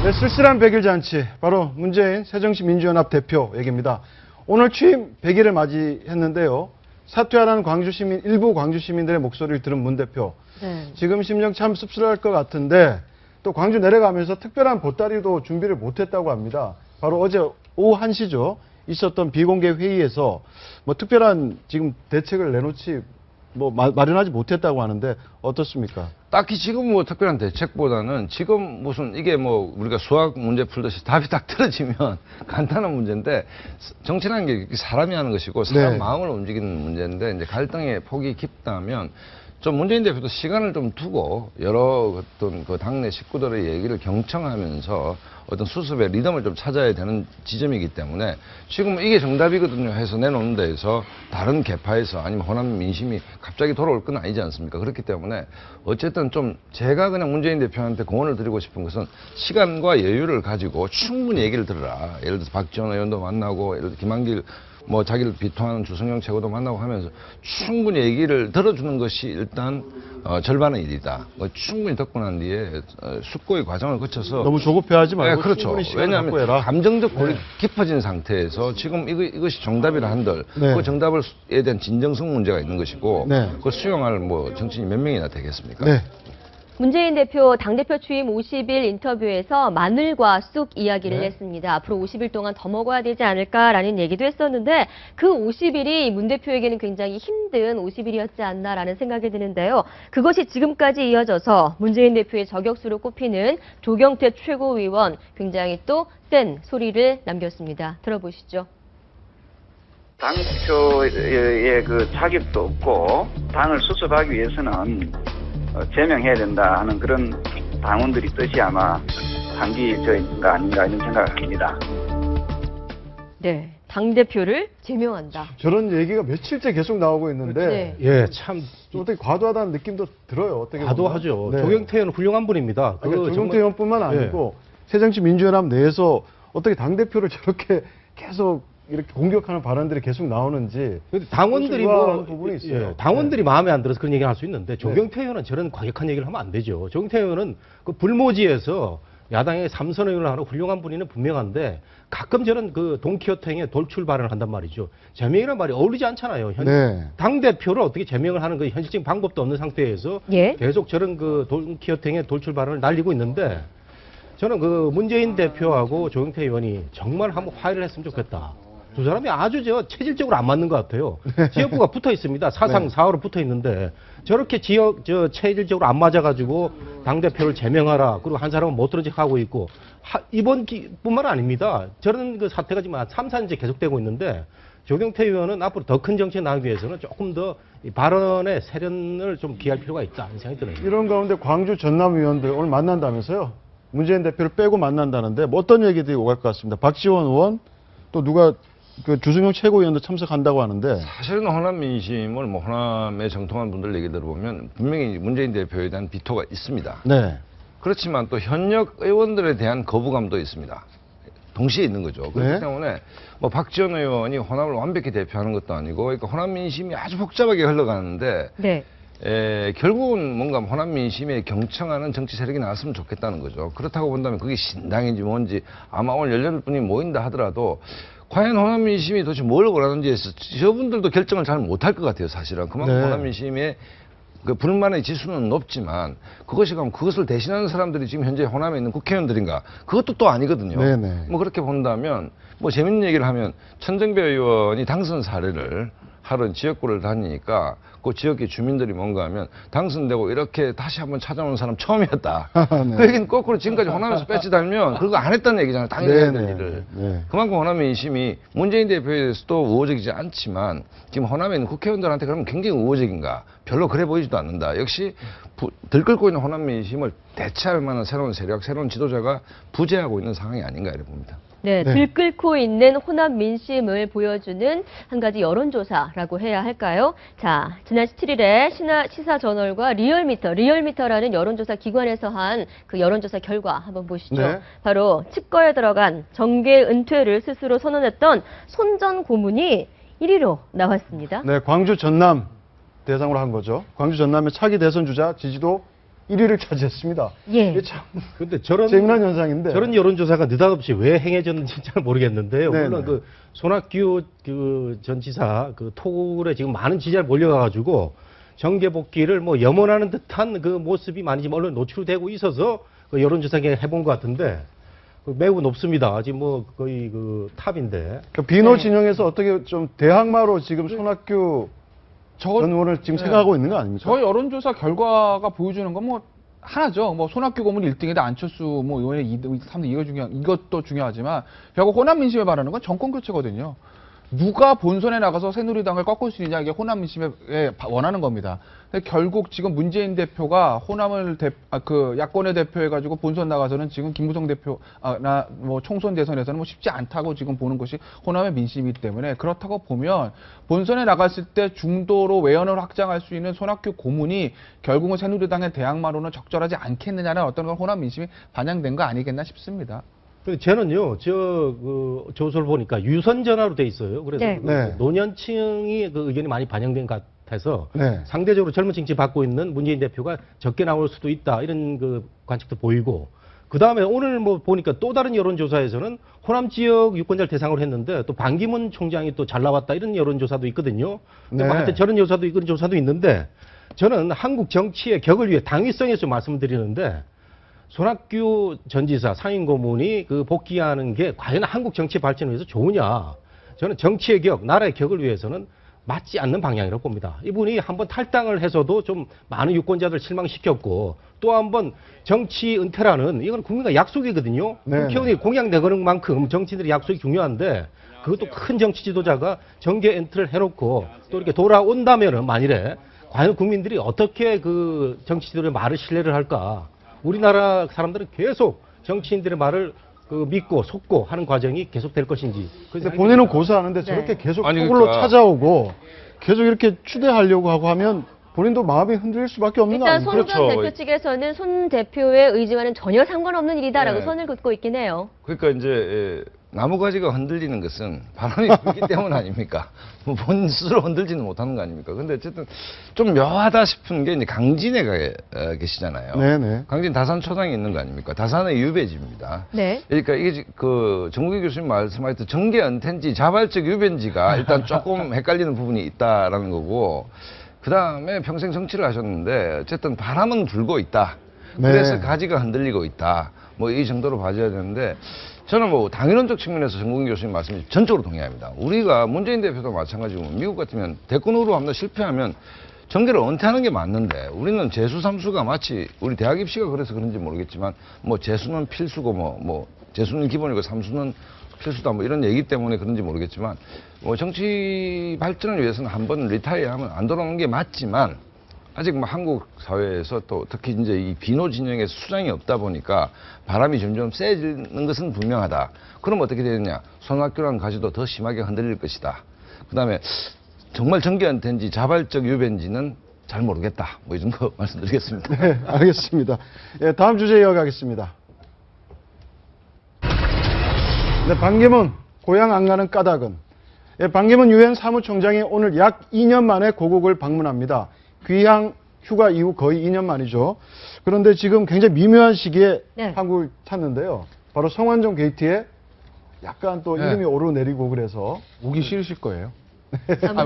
네, 쓸쓸한 100일 잔치, 바로 문재인 새정치민주연합 대표 얘기입니다. 오늘 취임 100일을 맞이했는데요. 사퇴하라는 일부 광주 시민들의 목소리를 들은 문 대표. 네. 지금 심정 참 씁쓸할 것 같은데 또 광주 내려가면서 특별한 보따리도 준비를 못했다고 합니다. 바로 어제 오후 1시죠. 있었던 비공개 회의에서 뭐 특별한 지금 대책을 내놓지 뭐 마련하지 못했다고 하는데 어떻습니까? 딱히 지금 뭐 특별한 대책보다는 지금 무슨 이게 뭐 우리가 수학 문제 풀듯이 답이 딱 떨어지면 간단한 문제인데 정치라는 게 사람이 하는 것이고 사람 네. 마음을 움직이는 문제인데 이제 갈등의 폭이 깊다면 좀 문재인 대표도 시간을 좀 두고 여러 어떤 그 당내 식구들의 얘기를 경청하면서 어떤 수습의 리듬을 좀 찾아야 되는 지점이기 때문에 지금 이게 정답이거든요 해서 내놓는 데에서 다른 계파에서 아니면 호남 민심이 갑자기 돌아올 건 아니지 않습니까? 그렇기 때문에 어쨌든 좀 제가 그냥 문재인 대표한테 공언을 드리고 싶은 것은 시간과 여유를 가지고 충분히 얘기를 들어라. 예를 들어서 박지원 의원도 만나고 예를 들어 김한길 뭐 자기를 비토하는 주성영 최고도 만나고 하면서 충분히 얘기를 들어주는 것이 일단 절반의 일이다. 충분히 듣고 난 뒤에 숙고의 과정을 거쳐서 너무 조급해하지 말고 네, 그렇죠. 충분히 시간을 갖고 왜냐하면 해라. 감정적 골이 깊어진 상태에서 지금 이것이 정답이라 한들 네. 그 정답에 대한 진정성 문제가 있는 것이고 네. 그걸 수용할 뭐 정치인이 몇 명이나 되겠습니까? 네. 문재인 대표 당대표 취임 50일 인터뷰에서 마늘과 쑥 이야기를 했습니다. 앞으로 50일 동안 더 먹어야 되지 않을까라는 얘기도 했었는데 그 50일이 문 대표에게는 굉장히 힘든 50일이었지 않나라는 생각이 드는데요. 그것이 지금까지 이어져서 문재인 대표의 저격수로 꼽히는 조경태 최고위원 굉장히 또 센 소리를 남겼습니다. 들어보시죠. 당대표의 그 자격도 없고 당을 수습하기 위해서는 제명해야 된다 하는 그런 당원들이 뜻이 아마 담기져있는가 아닌가 이런 생각을 합니다. 네, 당대표를 제명한다. 저런 얘기가 며칠째 계속 나오고 있는데 네. 예, 참 좀 어떻게 과도하다는 느낌도 들어요. 어떻게 보면. 과도하죠. 네. 조경태 의원은 훌륭한 분입니다. 그러니까 조경태 정말- 의원뿐만 아니고 새정치민주연합 내에서 어떻게 당대표를 저렇게 계속 이렇게 공격하는 발언들이 계속 나오는지 근데 당원들이 좀 의아한 뭐 부분이 있어요. 예, 당원들이 마음에 안 들어서 그런 얘기를 할 수 있는데 조경태 의원은 저런 과격한 얘기를 하면 안 되죠. 조경태 의원은 그 불모지에서 야당의 삼선 의원을 하는 훌륭한 분이는 분명한데 가끔 저런 그 돈키호테의 돌출 발언을 한단 말이죠. 제명이란 말이 어울리지 않잖아요. 네. 당 대표를 어떻게 제명을 하는 그 현실적인 방법도 없는 상태에서 예. 계속 저런 그 돈키호테의 돌출 발언을 날리고 있는데 저는 그 문재인 대표하고 조경태 의원이 정말 한번 화해를 했으면 좋겠다. 두 사람이 아주 체질적으로 안 맞는 것 같아요. 지역구가 붙어 있습니다. 사상 사후로 붙어 있는데 저렇게 체질적으로 안 맞아가지고 당 대표를 제명하라. 그리고 한 사람은 못 들은 척하고 있고 이번뿐만 아닙니다. 저런 그 사태가 지금 3, 4년째 계속되고 있는데 조경태 의원은 앞으로 더 큰 정치에 나가기 위해서는 조금 더 이 발언의 세련을 좀 기할 필요가 있다 이런 생각이 들어요. 이런 가운데 광주 전남 의원들 오늘 만난다면서요? 문재인 대표를 빼고 만난다는데 뭐 어떤 얘기들이 오갈 것 같습니다. 박지원 의원 또 누가 그 주승용 최고위원도 참석한다고 하는데 사실은 호남 민심을 뭐 호남의 정통한 분들 얘기 들어보면 분명히 문재인 대표에 대한 비토가 있습니다. 네. 그렇지만 또 현역 의원들에 대한 거부감도 있습니다. 동시에 있는 거죠. 그렇기 네. 때문에 뭐 박지원 의원이 호남을 완벽히 대표하는 것도 아니고 그러니까 호남 민심이 아주 복잡하게 흘러가는데 네. 결국은 뭔가 호남 민심에 경청하는 정치 세력이 나왔으면 좋겠다는 거죠. 그렇다고 본다면 그게 신당인지 뭔지 아마 오늘 18분이 모인다 하더라도 과연 호남 민심이 도대체 뭘 원하는지에서 저분들도 결정을 잘 못할 것 같아요. 사실은 그만큼 네. 호남 민심의 그 불만의 지수는 높지만 그것이 가면 그것을 대신하는 사람들이 지금 현재 호남에 있는 국회의원들인가? 그것도 또 아니거든요. 네네. 뭐 그렇게 본다면 뭐 재밌는 얘기를 하면 천정배 의원이 당선 사례를 하러 지역구를 다니니까 그 지역의 주민들이 뭔가 하면 당선되고 이렇게 다시 한번 찾아오는 사람 처음이었다. 네. 그 얘기는 거꾸로 지금까지 호남에서 배지 달면 그거 안 했다는 얘기잖아요. 당연히 해야 될 네네. 일을. 네. 그만큼 호남의 민심이 문재인 대표에 대해서도 우호적이지 않지만 지금 호남에 있는 국회의원들한테 그러면 굉장히 우호적인가? 별로 그래 보이지도 않는다. 역시 들끓고 있는 호남 민심을 대체할 만한 새로운 세력, 새로운 지도자가 부재하고 있는 상황이 아닌가 이렇게 봅니다. 네, 네. 들끓고 있는 호남 민심을 보여주는 한 가지 여론조사라고 해야 할까요? 자, 지난 17일에 시사저널과 리얼미터라는 여론조사 기관에서 한 그 여론조사 결과 한번 보시죠. 네. 바로 칩거에 들어간 정계 은퇴를 스스로 선언했던 손 전 고문이 1위로 나왔습니다. 네, 광주 전남 대상으로 한 거죠. 광주 전남의 차기 대선 주자 지지도 1위를 차지했습니다. 예. 이게 참 근데 저런 재미난 현상인데. 저런 여론조사가 느닷없이 왜 행해졌는지 잘 모르겠는데요. 네네. 물론 그 손학규 그 전 지사 그 토굴에 지금 많은 지지자를 몰려가가지고 정계 복귀를 뭐 염원하는 듯한 그 모습이 많이 지금 언론에 노출되고 있어서 그 여론조사 해본 것 같은데 그 매우 높습니다. 지금 뭐 거의 그 탑인데. 그 비노 네. 진영에서 어떻게 좀 대항마로 지금 손학규 전 의원을 지금 생각하고 있는 거 아닙니까? 저 여론조사 결과가 보여주는 건 뭐 하나죠. 뭐 손학규 고문 1등이다 안철수 뭐 의원의 2등, 3등 이것도 중요하지만 결국 호남 민심에 바라는 건 정권 교체거든요. 누가 본선에 나가서 새누리당을 꺾을 수 있냐 이게 호남 민심에 원하는 겁니다. 근데 결국 지금 문재인 대표가 호남을 그 야권의 대표해가지고 본선 나가서는 지금 김무성 대표나 뭐 총선 대선에서는 뭐 쉽지 않다고 지금 보는 것이 호남의 민심이기 때문에 그렇다고 보면 본선에 나갔을 때 중도로 외연을 확장할 수 있는 손학규 고문이 결국은 새누리당의 대항마로는 적절하지 않겠느냐는 어떤 건 호남 민심이 반영된 거 아니겠나 싶습니다. 저는요, 그 조서를 보니까 유선 전화로 돼 있어요. 그래서 네. 그 네. 노년층이 그 의견이 많이 반영된 것 같아서 네. 상대적으로 젊은 층이 받고 있는 문재인 대표가 적게 나올 수도 있다 이런 그 관측도 보이고 그 다음에 오늘 뭐 보니까 또 다른 여론조사에서는 호남 지역 유권자를 대상으로 했는데 또 반기문 총장이 또 잘 나왔다 이런 여론조사도 있거든요. 네. 뭐 하여튼 저런 조사도 이런 조사도 있는데 저는 한국 정치의 격을 위해 당위성에서 말씀드리는데. 손학규 전 지사 상임 고문이 그 복귀하는 게 과연 한국 정치 발전을 위해서 좋으냐? 저는 정치의 격, 나라의 격을 위해서는 맞지 않는 방향이라고 봅니다. 이분이 한번 탈당을 해서도 좀 많은 유권자들 실망시켰고 또 한번 정치 은퇴라는 이건 국민과 약속이거든요. 네. 국회의원이 공약 내거는 만큼 정치인들의 약속이 중요한데 그것도 큰 정치 지도자가 정계 은퇴를 해놓고 또 이렇게 돌아온다면은 만일에 과연 국민들이 어떻게 그 정치 지도자의 말을 신뢰를 할까? 우리나라 사람들은 계속 정치인들의 말을 그 믿고 속고 하는 과정이 계속될 것인지. 근데 본인은 고사하는데 저렇게 계속 아니, 토굴로 그러니까. 찾아오고 계속 이렇게 추대하려고 하고 하면 본인도 마음이 흔들릴 수밖에 없는 거 일단 아닙니까? 손 전 그렇죠. 대표 측에서는 손 대표의 의지와는 전혀 상관없는 일이다라고 네. 선을 긋고 있긴 해요. 그러니까 이제 나무가지가 흔들리는 것은 바람이 불기 때문 아닙니까? 뭐 본인 스스로 흔들지는 못하는 거 아닙니까? 근데 어쨌든 좀 묘하다 싶은 게 이제 강진애가 계시잖아요. 네네. 강진 다산초당에 있는 거 아닙니까? 다산의 유배지입니다. 네. 그러니까 이게 그 정국희 교수님 말씀하셨던 정계 은퇴인지 자발적 유배인지가 일단 조금 헷갈리는 부분이 있다라는 거고 그 다음에 평생 정치를 하셨는데 어쨌든 바람은 불고 있다. 네. 그래서 가지가 흔들리고 있다. 뭐 이 정도로 봐줘야 되는데 저는 뭐 당위론적 측면에서 정국희 교수님 말씀이 전적으로 동의합니다. 우리가 문재인 대표도 마찬가지고 미국 같으면 대권으로 한번 실패하면 정계를 은퇴하는 게 맞는데 우리는 재수 삼수가 마치 우리 대학 입시가 그래서 그런지 모르겠지만 뭐 재수는 필수고 뭐 재수는 기본이고 삼수는 필수다 뭐 이런 얘기 때문에 그런지 모르겠지만 뭐 정치 발전을 위해서는 한번 리타이어하면 안 돌아오는 게 맞지만 아직 뭐 한국 사회에서 또 특히 이제 이 비노 진영에서 수장이 없다 보니까 바람이 점점 세지는 것은 분명하다. 그럼 어떻게 되느냐? 손학규라는 가지도 더 심하게 흔들릴 것이다. 그다음에 정말 정계 은퇴인지 자발적 유배인지는 잘 모르겠다. 뭐 이 정도 말씀드리겠습니다. 네, 알겠습니다. 예, 다음 주제 이어가겠습니다. 네, 반기문 고향 안 가는 까닭은. 예, 반기문 유엔 사무총장이 오늘 약 2년 만에 고국을 방문합니다. 귀향 휴가 이후 거의 2년 만이죠. 그런데 지금 굉장히 미묘한 시기에 네. 한국을 찾는데요. 바로 성완종 게이트에 약간 또 네. 이름이 오르내리고 그래서 오기 싫으실 거예요.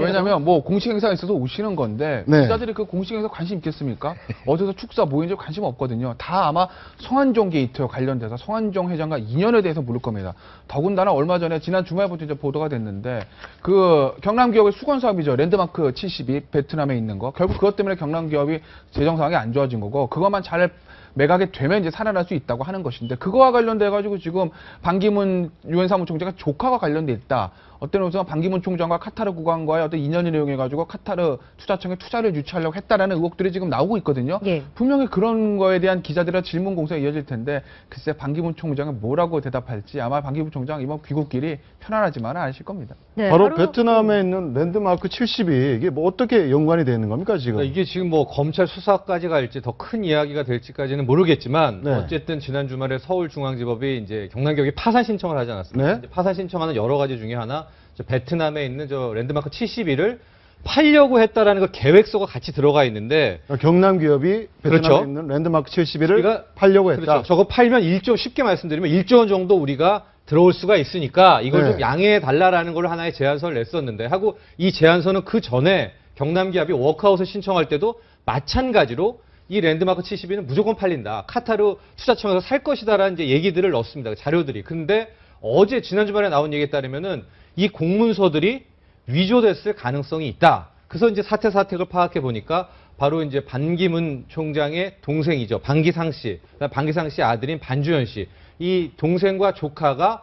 왜냐면 뭐 공식 행사에 있어서 오시는 건데 네. 기자들이 그 공식 행사 관심 있겠습니까? 어디서 축사 모인지 관심 없거든요. 다 아마 성한종 게이트와 관련돼서 성한종 회장과 인연에 대해서 물을 겁니다. 더군다나 얼마 전에 지난 주말부터 이제 보도가 됐는데 그 경남 기업의 수건 사업이죠. 랜드마크 72 베트남에 있는 거. 결국 그것 때문에 경남 기업이 재정 상황이 안 좋아진 거고 그것만 잘 매각이 되면 이제 살아날 수 있다고 하는 것인데 그거와 관련돼 가지고 지금 반기문 유엔 사무총장과 조카가 관련돼 있다. 어떤 의미에서 반기문 총장과 카타르 국왕과의 어떤 인연을 이용해 가지고 카타르 투자청에 투자를 유치하려고 했다라는 의혹들이 지금 나오고 있거든요. 예. 분명히 그런 거에 대한 기자들의 질문 공세가 이어질 텐데 글쎄 반기문 총장은 뭐라고 대답할지 아마 반기문 총장 이번 귀국길이 편안하지만은 않으실 겁니다. 네, 바로 베트남에 있는 랜드마크 72 이게 뭐 어떻게 연관이 되는 겁니까 지금? 그러니까 이게 지금 뭐 검찰 수사까지 갈지 더 큰 이야기가 될지까지는 모르겠지만 네. 어쨌든 지난 주말에 서울중앙지법이 이제 경남기업이 파산 신청을 하지 않았습니까? 네. 이제 파산 신청하는 여러 가지 중에 하나 저 베트남에 있는 저 랜드마크 72를 팔려고 했다라는 그 계획서가 같이 들어가 있는데 경남 기업이 베트남에 그렇죠. 있는 랜드마크 71을 우리가 팔려고 했다. 그렇죠. 저거 팔면 1조 쉽게 말씀드리면 1조 원 정도 우리가 들어올 수가 있으니까 이걸 네. 좀 양해해 달라라는 걸 하나의 제안서를 냈었는데 하고 이 제안서는 그 전에 경남기업이 워크아웃을 신청할 때도 마찬가지로 이 랜드마크 72는 무조건 팔린다. 카타르 투자청에서 살 것이다라는 이제 얘기들을 넣었습니다. 자료들이. 근데 어제 지난 주말에 나온 얘기에 따르면은 이 공문서들이 위조됐을 가능성이 있다. 그래서 이제 사태 사택을 파악해 보니까 바로 이제 반기문 총장의 동생이죠. 반기상 씨. 반기상 씨 아들인 반주현 씨. 이 동생과 조카가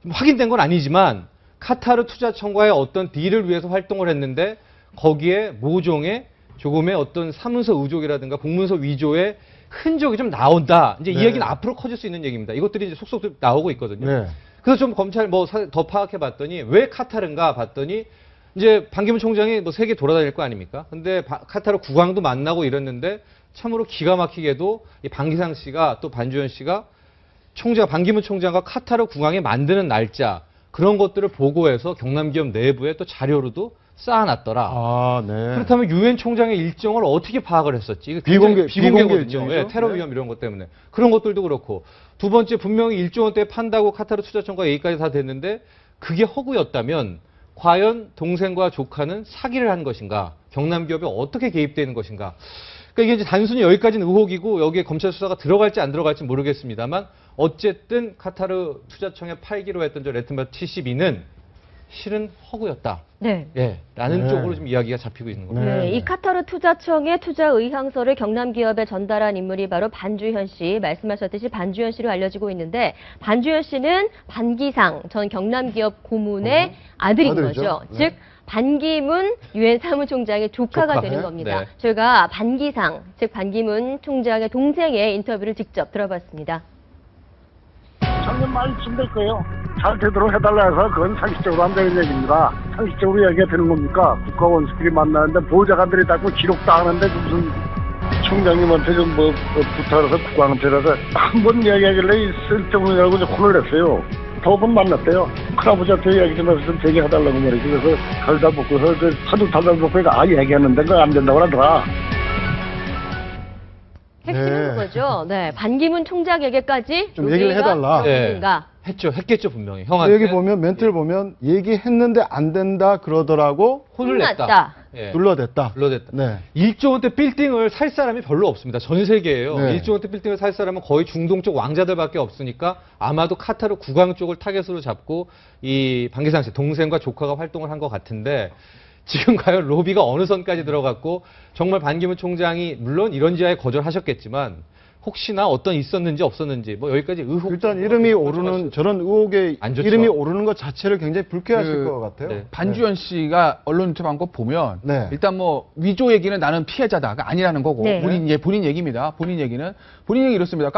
확인된 건 아니지만 카타르 투자청과의 어떤 딜을 위해서 활동을 했는데 거기에 모종의 조금의 어떤 사문서 의족이라든가 공문서 위조의 흔적이 좀 나온다. 이제 네. 이 얘기는 앞으로 커질 수 있는 얘기입니다. 이것들이 이제 속속 나오고 있거든요. 네. 그래서 좀 검찰 뭐 더 파악해 봤더니 왜 카타르인가 봤더니 이제 반기문 총장이 뭐 세계 돌아다닐 거 아닙니까? 근데 카타르 국왕도 만나고 이랬는데 참으로 기가 막히게도 이 반기상 씨가 또 반주현 씨가 반기문 총장과 카타르 국왕이 만드는 날짜 그런 것들을 보고해서 경남기업 내부에 또 자료로도 쌓아놨더라. 아, 네. 그렇다면 유엔 총장의 일정을 어떻게 파악을 했었지? 이거 비공개 비공개거든요. 일정이죠. 예, 테러 네. 위험 이런 것 때문에. 그런 것들도 그렇고. 두 번째 분명히 1조 원대 판다고 카타르 투자청과 얘기까지 다 됐는데 그게 허구였다면 과연 동생과 조카는 사기를 한 것인가? 경남기업에 어떻게 개입되는 것인가? 그러니까 이게 이제 단순히 여기까지는 의혹이고 여기에 검찰 수사가 들어갈지 안 들어갈지 모르겠습니다만 어쨌든 카타르 투자청에 팔기로 했던 저 랜드마크 72는 실은 허구였다. 네. 예, 라는 네. 쪽으로 지금 이야기가 잡히고 있는 겁니다. 네, 이 카타르 투자청의 투자 의향서를 경남기업에 전달한 인물이 바로 반주현 씨, 말씀하셨듯이 반주현 씨로 알려지고 있는데 반주현 씨는 반기상 전 경남기업 고문의 아들인 아들이죠. 거죠. 네. 즉 반기문 유엔 사무총장의 조카가 조카. 되는 겁니다. 네. 저희가 반기상, 즉 반기문 총장의 동생의 인터뷰를 직접 들어봤습니다. 작년 말쯤 될 거예요. 잘 되도록 해달라 해서 그건 상식적으로 안 되는 얘기입니다. 상식적으로 얘기가 되는 겁니까? 국가 원수끼리 만나는데 보좌관들이 자꾸 기록도 하는데 무슨 총장님한테 좀 뭐 부탁해서 국왕한테라도 한번 이야기하길래 쓸데없는 이제 혼을 냈어요. 더 번 만났대요. 큰아버지한테 얘기 좀 해서 좀 얘기해달라고 말이지. 그래서 달달 먹고서 하도 달달 먹고 얘기했는데 그거 안 된다고 하더라. 핵심은 네. 그거죠. 네, 반기문 총장에게까지 좀 얘기를 해달라. 가 했겠죠, 분명히. 형한테. 여기 보면 멘트를 보면 얘기했는데 안 된다 그러더라고 혼을 냈다. 혼났다. 예. 눌러댔다. 불러댔다. 네. 1조 원대 빌딩을 살 사람이 별로 없습니다. 전 세계에요. 네. 1조 원대 빌딩을 살 사람은 거의 중동 쪽 왕자들밖에 없으니까 아마도 카타르 국왕 쪽을 타겟으로 잡고 이 반기상 씨 동생과 조카가 활동을 한 것 같은데 지금 과연 로비가 어느 선까지 들어갔고 정말 반기문 총장이 물론 이런 지하에 거절하셨겠지만 혹시나 어떤 있었는지 없었는지 뭐 여기까지 의혹 일단 이름이 오르는 저런 의혹의 안 좋죠. 이름이 오르는 것 자체를 굉장히 불쾌하실 그, 것 같아요. 네. 반주현 씨가 언론 인터뷰한 거 보면 네. 일단 뭐 위조 얘기는 나는 피해자다가 아니라는 거고 네. 본인 얘기입니다. 본인 얘기 이렇습니다.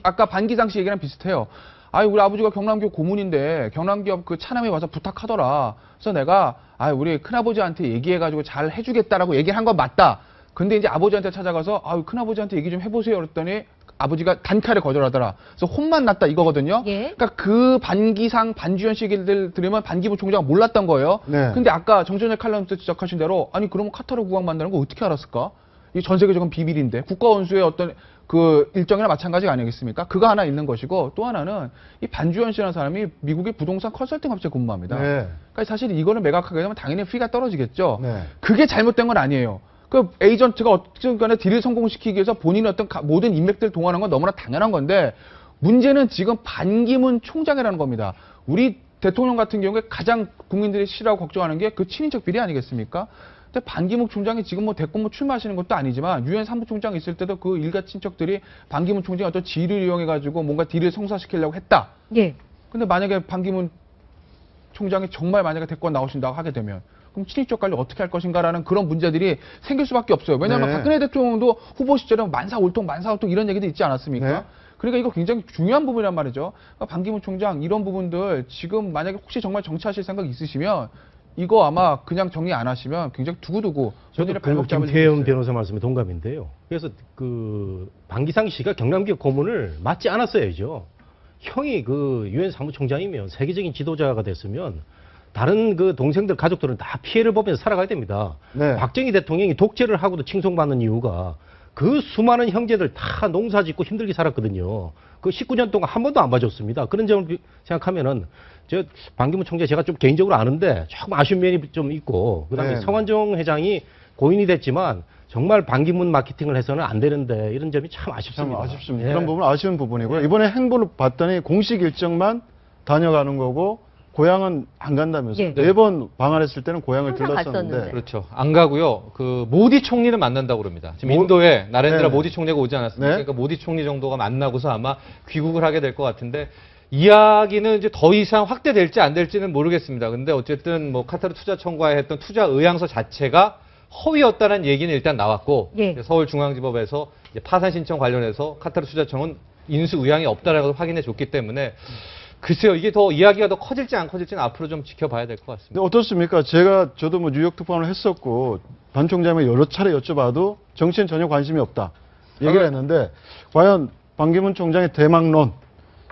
아까 반기상 씨 얘기랑 비슷해요. 아이 우리 아버지가 경남기업 고문인데 경남기업 그 차남에 와서 부탁하더라. 그래서 내가 우리 큰아버지한테 얘기해가지고 잘 해주겠다라고 얘기를 한 건 맞다. 근데 이제 아버지한테 찾아가서 큰아버지한테 얘기 좀 해보세요 그랬더니 아버지가 단칼에 거절하더라. 그래서 혼만 났다 이거거든요. 예. 그러니까 그 반기상 반주현 씨 얘기를 들으면 반기문 총장은 몰랐던 거예요. 네. 근데 아까 정전열 칼럼니스트 지적하신 대로 아니 그러면 카타르 국왕 만나는 거 어떻게 알았을까? 이게 전 세계적인 비밀인데 국가 원수의 어떤 그 일정이나 마찬가지가 아니겠습니까? 그거 하나 있는 것이고 또 하나는 이 반주현 씨라는 사람이 미국의 부동산 컨설팅 업체에 근무합니다. 네. 그러니까 사실 이거를 매각하게 되면 당연히 피가 떨어지겠죠. 네. 그게 잘못된 건 아니에요. 그 에이전트가 어쨌든 간에 딜을 성공시키기 위해서 본인의 어떤 모든 인맥들을 동원한 건 너무나 당연한 건데 문제는 지금 반기문 총장이라는 겁니다. 우리 대통령 같은 경우에 가장 국민들이 싫어하고 걱정하는 게 그 친인척 비리 아니겠습니까? 근데 반기문 총장이 지금 뭐 대권 뭐 출마하시는 것도 아니지만 유엔 사무총장 있을 때도 그 일가 친척들이 반기문 총장의 어떤 지위를 이용해가지고 뭔가 딜을 성사시키려고 했다. 예. 근데 만약에 반기문 총장이 정말 만약에 대권 나오신다고 하게 되면 그럼 친인척 관리 어떻게 할 것인가라는 그런 문제들이 생길 수밖에 없어요. 왜냐하면 네. 박근혜 대통령도 후보 시절에 만사올통 이런 얘기도 있지 않았습니까? 네. 그러니까 이거 굉장히 중요한 부분이란 말이죠. 그러니까 반기문 총장 이런 부분들 지금 만약에 혹시 정말 정치하실 생각 있으시면 이거 아마 그냥 정리 안 하시면 굉장히 두고두고 저도 본인의 발목 잡을 수 김태현 있어요. 변호사 말씀에 동감인데요. 그래서 그 방기상 씨가 경남기업 고문을 맡지 않았어야죠. 형이 그 유엔 사무총장이면 세계적인 지도자가 됐으면 다른 그 동생들 가족들은 다 피해를 보면서 살아가야 됩니다. 네. 박정희 대통령이 독재를 하고도 칭송받는 이유가 그 수많은 형제들 다 농사 짓고 힘들게 살았거든요. 그 19년 동안 한 번도 안 봐줬습니다. 그런 점을 생각하면은 저 반기문 총재 제가 좀 개인적으로 아는데 조금 아쉬운 면이 좀 있고 그다음에 네. 성완종 회장이 고인이 됐지만 정말 반기문 마케팅을 해서는 안 되는데 이런 점이 참 참 아쉽습니다. 아쉽습니다. 예. 그런 부분 아쉬운 부분이고요. 이번에 행보를 봤더니 공식 일정만 다녀가는 거고 고향은 안 간다면서요. 예. 네 번 방한했을 때는 고향을 항상 들렀었는데. 갔었는데. 그렇죠. 안 가고요. 그 모디 총리는 만난다고 그럽니다. 지금 인도에 나렌드라 네. 모디 총리가 오지 않았습니까? 네. 그러니까 모디 총리 정도가 만나고서 아마 귀국을 하게 될 것 같은데 이야기는 이제 더 이상 확대될지 안 될지는 모르겠습니다. 근데 어쨌든 뭐 카타르 투자 청구하에 했던 투자 의향서 자체가 허위였다는 얘기는 일단 나왔고 예. 서울중앙지법에서 이제 파산 신청 관련해서 카타르 투자청은 인수 의향이 없다라고 확인해 줬기 때문에 글쎄요, 이게 더 이야기가 더 커질지 안 커질지는 앞으로 좀 지켜봐야 될 것 같습니다. 근데 어떻습니까? 저도 뭐 뉴욕 특파원을 했었고 반 총장에게 여러 차례 여쭤봐도 정치엔 전혀 관심이 없다 얘기를 했는데 과연 반기문 총장의 대망론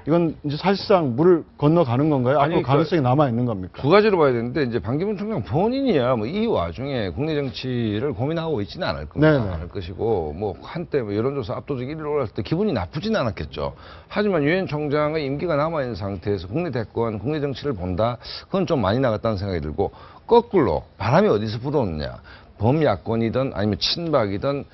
이건 이제 사실상 물을 건너가는 건가요? 아니, 앞으로 가능성이 남아 있는 겁니까? 두 가지로 봐야 되는데 이제 반기문 총장 본인이야 뭐 이 와중에 국내 정치를 고민하고 있지는 않을 겁니다. 네네. 않을 것이고 뭐 한때 뭐 여론조사 압도적 1위를 올랐을 때 기분이 나쁘지는 않았겠죠. 하지만 유엔 총장의 임기가 남아 있는 상태에서 국내 대권, 국내 정치를 본다. 그건 좀 많이 나갔다는 생각이 들고 거꾸로 바람이 어디서 불어오느냐. 범야권이든 아니면 친박이든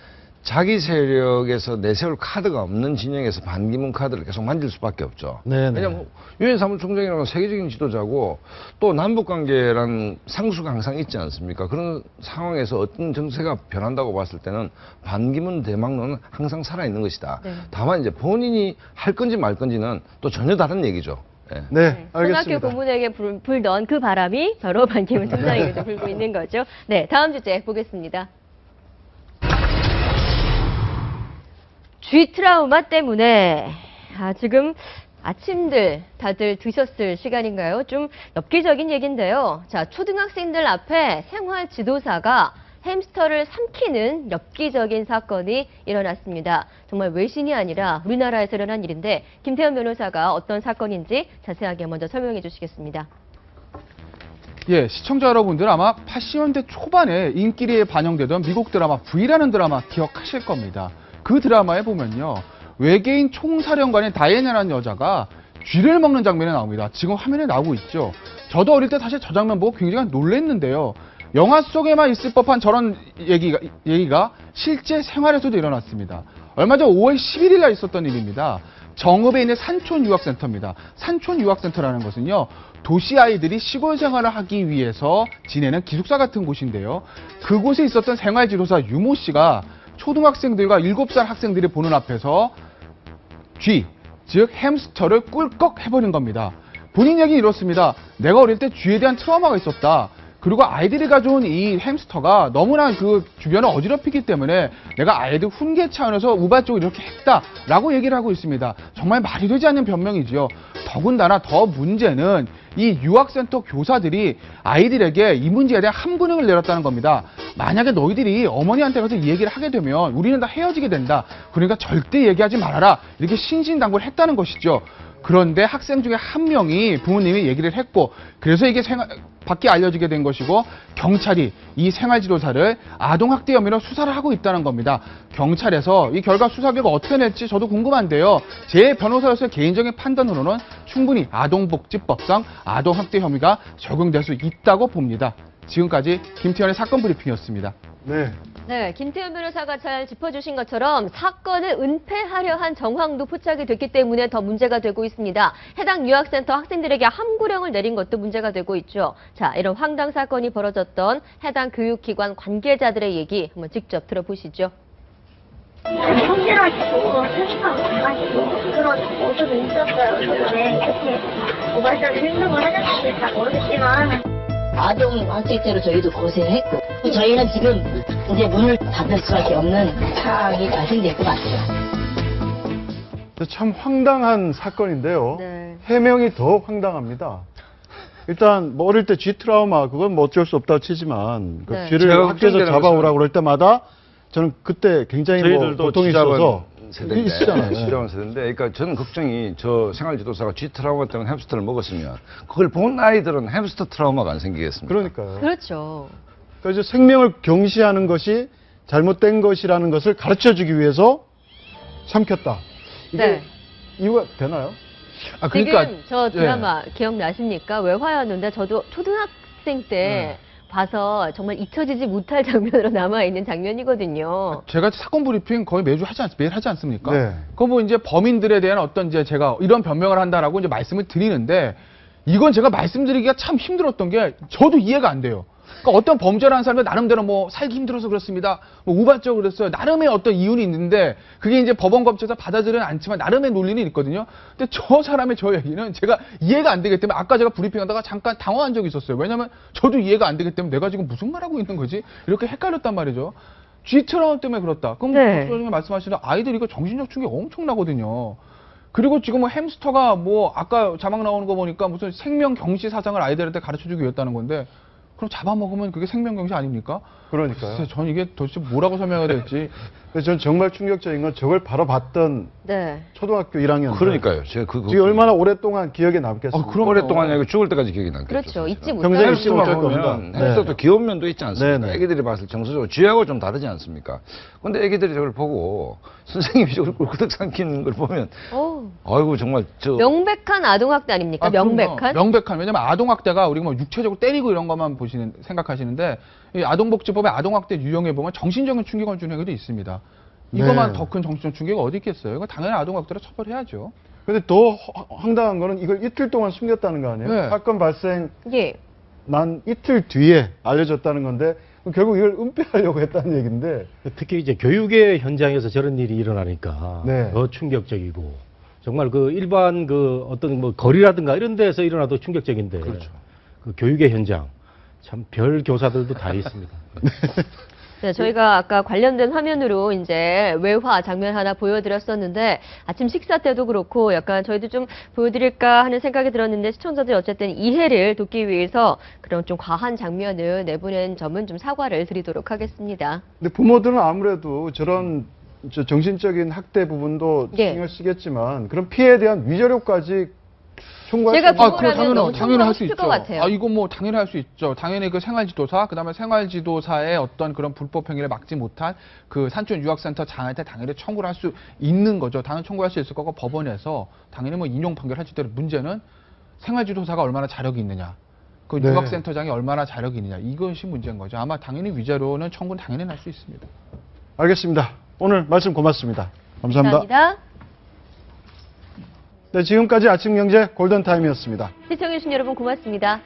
자기 세력에서 내세울 카드가 없는 진영에서 반기문 카드를 계속 만질 수밖에 없죠. 네네. 왜냐하면 유엔 사무총장이라는 건 세계적인 지도자고 또 남북관계라는 상수가 항상 있지 않습니까? 그런 상황에서 어떤 정세가 변한다고 봤을 때는 반기문 대망론은 항상 살아있는 것이다. 네. 다만 이제 본인이 할 건지 말 건지는 또 전혀 다른 얘기죠. 예. 네, 초등학교 알겠습니다. 고문에게 불던 그 바람이 바로 반기문 총장에게도 불고 있는 거죠. 네, 다음 주제 보겠습니다. 쥐 트라우마 때문에 지금 아침들 다들 드셨을 시간인가요? 좀 엽기적인 얘기인데요. 자, 초등학생들 앞에 생활 지도사가 햄스터를 삼키는 엽기적인 사건이 일어났습니다. 정말 외신이 아니라 우리나라에서 일어난 일인데 김태현 변호사가 어떤 사건인지 자세하게 먼저 설명해 주시겠습니다. 예, 시청자 여러분들 아마 80년대 초반에 인기리에 반영되던 미국 드라마 V라는 드라마 기억하실 겁니다. 그 드라마에 보면요. 외계인 총사령관인 다이애나라는 여자가 쥐를 먹는 장면이 나옵니다. 지금 화면에 나오고 있죠. 저도 어릴 때 사실 저 장면 보고 굉장히 놀랐는데요. 영화 속에만 있을 법한 저런 얘기가 실제 생활에서도 일어났습니다. 얼마 전 5월 11일 날 있었던 일입니다. 정읍에 있는 산촌유학센터입니다. 산촌유학센터라는 것은요. 도시 아이들이 시골 생활을 하기 위해서 지내는 기숙사 같은 곳인데요. 그곳에 있었던 생활지도사 유모 씨가 초등학생들과 7살 학생들이 보는 앞에서 쥐, 즉 햄스터를 꿀꺽 해버린 겁니다. 본인 얘기는 이렇습니다. 내가 어릴 때 쥐에 대한 트라우마가 있었다. 그리고 아이들이 가져온 이 햄스터가 너무나 그 주변을 어지럽히기 때문에 내가 아이들 훈계 차원에서 우발적으로 이렇게 했다라고 얘기를 하고 있습니다. 정말 말이 되지 않는 변명이지요. 더군다나 더 문제는 이 유학센터 교사들이 아이들에게 이 문제에 대한 함구령을 내렸다는 겁니다. 만약에 너희들이 어머니한테 가서 이 얘기를 하게 되면 우리는 다 헤어지게 된다. 그러니까 절대 얘기하지 말아라. 이렇게 신신당부를 했다는 것이죠. 그런데 학생 중에 한 명이 부모님이 얘기를 했고 그래서 이게 밖에 알려지게 된 것이고 경찰이 이 생활지도사를 아동학대 혐의로 수사를 하고 있다는 겁니다. 경찰에서 이 결과 수사 결과 어떻게 낼지 저도 궁금한데요. 제 변호사로서의 개인적인 판단으로는 충분히 아동복지법상 아동학대 혐의가 적용될 수 있다고 봅니다. 지금까지 김태현의 사건 브리핑이었습니다. 네. 네, 김태현 변호사가 잘 짚어주신 것처럼 사건을 은폐하려 한 정황도 포착이 됐기 때문에 더 문제가 되고 있습니다. 해당 유학센터 학생들에게 함구령을 내린 것도 문제가 되고 있죠. 자, 이런 황당 사건이 벌어졌던 해당 교육기관 관계자들의 얘기 한번 직접 들어보시죠. 성질하시고 편식하고 가가지고 그런 모습이 있었어요. 저도 왜 이렇게 모발사를 행동을 하셨는지 잘 모르겠지만 아동 학대죄로 저희도 고생했고 저희는 지금 이제 문을 닫을 수밖에 없는 상황이 발생될 것 같아요. 참 황당한 사건인데요. 네. 해명이 더 황당합니다. 일단 뭐 어릴 때 쥐 트라우마 그건 뭐 어쩔 수 없다고 치지만 그 네. 쥐를 제가 학교에서 걱정되는 잡아오라고 그럴 때마다 저는 그때 굉장히 뭐 저희들도 고통이 있어서 세대인데, 있잖아요. 시작은 세대인데, 그러니까 저는 걱정이 저 생활지도사가 쥐 트라우마 때문에 햄스터를 먹었으면 그걸 본 아이들은 햄스터 트라우마가 안 생기겠습니까? 그러니까요. 그렇죠. 그래서 생명을 경시하는 것이 잘못된 것이라는 것을 가르쳐주기 위해서 삼켰다. 이게 네. 이유가 되나요? 아, 그러니까 지금 저 드라마 기억나십니까? 외화였는데 저도 초등학생 때 봐서 정말 잊혀지지 못할 장면으로 남아있는 장면이거든요. 제가 사건 브리핑 거의 매일 하지 않습니까? 네. 그거 뭐 이제 범인들에 대한 어떤 이제 제가 이런 변명을 한다라고 이제 말씀을 드리는데 이건 제가 말씀드리기가 참 힘들었던 게 저도 이해가 안 돼요. 그러니까 어떤 범죄를 한 사람이 나름대로 뭐 살기 힘들어서 그렇습니다. 뭐 우발적으로 그랬어요. 나름의 어떤 이유는 있는데 그게 이제 법원 검찰에서 받아들이는 않지만 나름의 논리는 있거든요. 근데 저 사람의 저 얘기는 제가 이해가 안 되기 때문에 아까 제가 브리핑하다가 잠깐 당황한 적이 있었어요. 왜냐면 저도 이해가 안 되기 때문에 내가 지금 무슨 말하고 있는 거지? 이렇게 헷갈렸단 말이죠. G 트라우마 때문에 그렇다. 그럼 네. 교수님 말씀하시는 아이들 이거 정신적 충격 엄청나거든요. 그리고 지금 뭐 햄스터가 뭐 아까 자막 나오는 거 보니까 무슨 생명 경시 사상을 아이들한테 가르쳐주기 위했다는 건데 그럼 잡아먹으면 그게 생명경시 아닙니까? 그러니까요. 글쎄, 전 이게 도대체 뭐라고 설명해야 될지. 그래서 저는 정말 충격적인 건 저걸 바로 봤던 네. 초등학교 1학년. 그러니까요. 제가 그거 지금 얼마나 오랫동안 기억에 남겠습니까? 그럼요. 오랫동안 아니고 죽을 때까지 기억이 남겠죠. 그렇죠. 잊지 평생 못하는 잊지 못할 겁니다. 햄스터도 귀여운 면도 있지 않습니까? 네, 네. 애기들이 봤을 때 정서적으로 쥐하고 좀 다르지 않습니까? 근데 애기들이 저걸 보고 선생님이 저걸 꿀꿀 삼키는 걸 보면 오. 아이고 정말 저 명백한 아동학대 아닙니까? 그럼요. 명백한? 명백한. 왜냐면 아동학대가 우리가 뭐 육체적으로 때리고 이런 것만 생각하시는데 이 아동복지법의 아동학대 유형에 보면 정신적인 충격을 주는 행위도 있습니다. 이것만 네. 더 큰 정신적 충격이 어디 있겠어요? 이거 당연히 아동학대로 처벌해야죠. 근데 더 황당한 거는 이걸 이틀 동안 숨겼다는 거 아니에요? 네. 사건 발생 예. 난 이틀 뒤에 알려졌다는 건데 결국 이걸 은폐하려고 했다는 얘기인데 특히 이제 교육의 현장에서 저런 일이 일어나니까 네. 더 충격적이고 정말 그 일반 그 어떤 뭐 거리라든가 이런 데서 일어나도 충격적인데 그렇죠. 그 교육의 현장 참 별 교사들도 다 있습니다. 네, 저희가 아까 관련된 화면으로 이제 외화 장면 하나 보여드렸었는데 아침 식사 때도 그렇고 약간 저희도 좀 보여드릴까 하는 생각이 들었는데 시청자들이 어쨌든 이해를 돕기 위해서 그런 좀 과한 장면을 내보낸 점은 좀 사과를 드리도록 하겠습니다. 근데 부모들은 아무래도 저런 정신적인 학대 부분도 예. 신경 쓰겠지만 그런 피해에 대한 위자료까지 청구할 제가 수 있는 부모라면 너무 당연히 할 수 싶을 있죠. 것 같아요. 아, 이거 뭐 당연히 할 수 있죠. 당연히 그 생활지도사, 그다음에 생활지도사의 어떤 그런 불법 행위를 막지 못한 그 산촌 유학센터 장한테 당연히 청구를 할 수 있는 거죠. 당연히 청구할 수 있을 거고 법원에서 당연히 뭐 인용 판결할 때로 문제는 생활지도사가 얼마나 자력이 있느냐. 그 네. 유학센터장이 얼마나 자력이 있느냐. 이것이 문제인 거죠. 아마 당연히 위자료는 청구는 당연히 할 수 있습니다. 알겠습니다. 오늘 말씀 고맙습니다. 감사합니다. 감사합니다. 네, 지금까지 아침경제 골든타임이었습니다. 시청해주신 여러분 고맙습니다.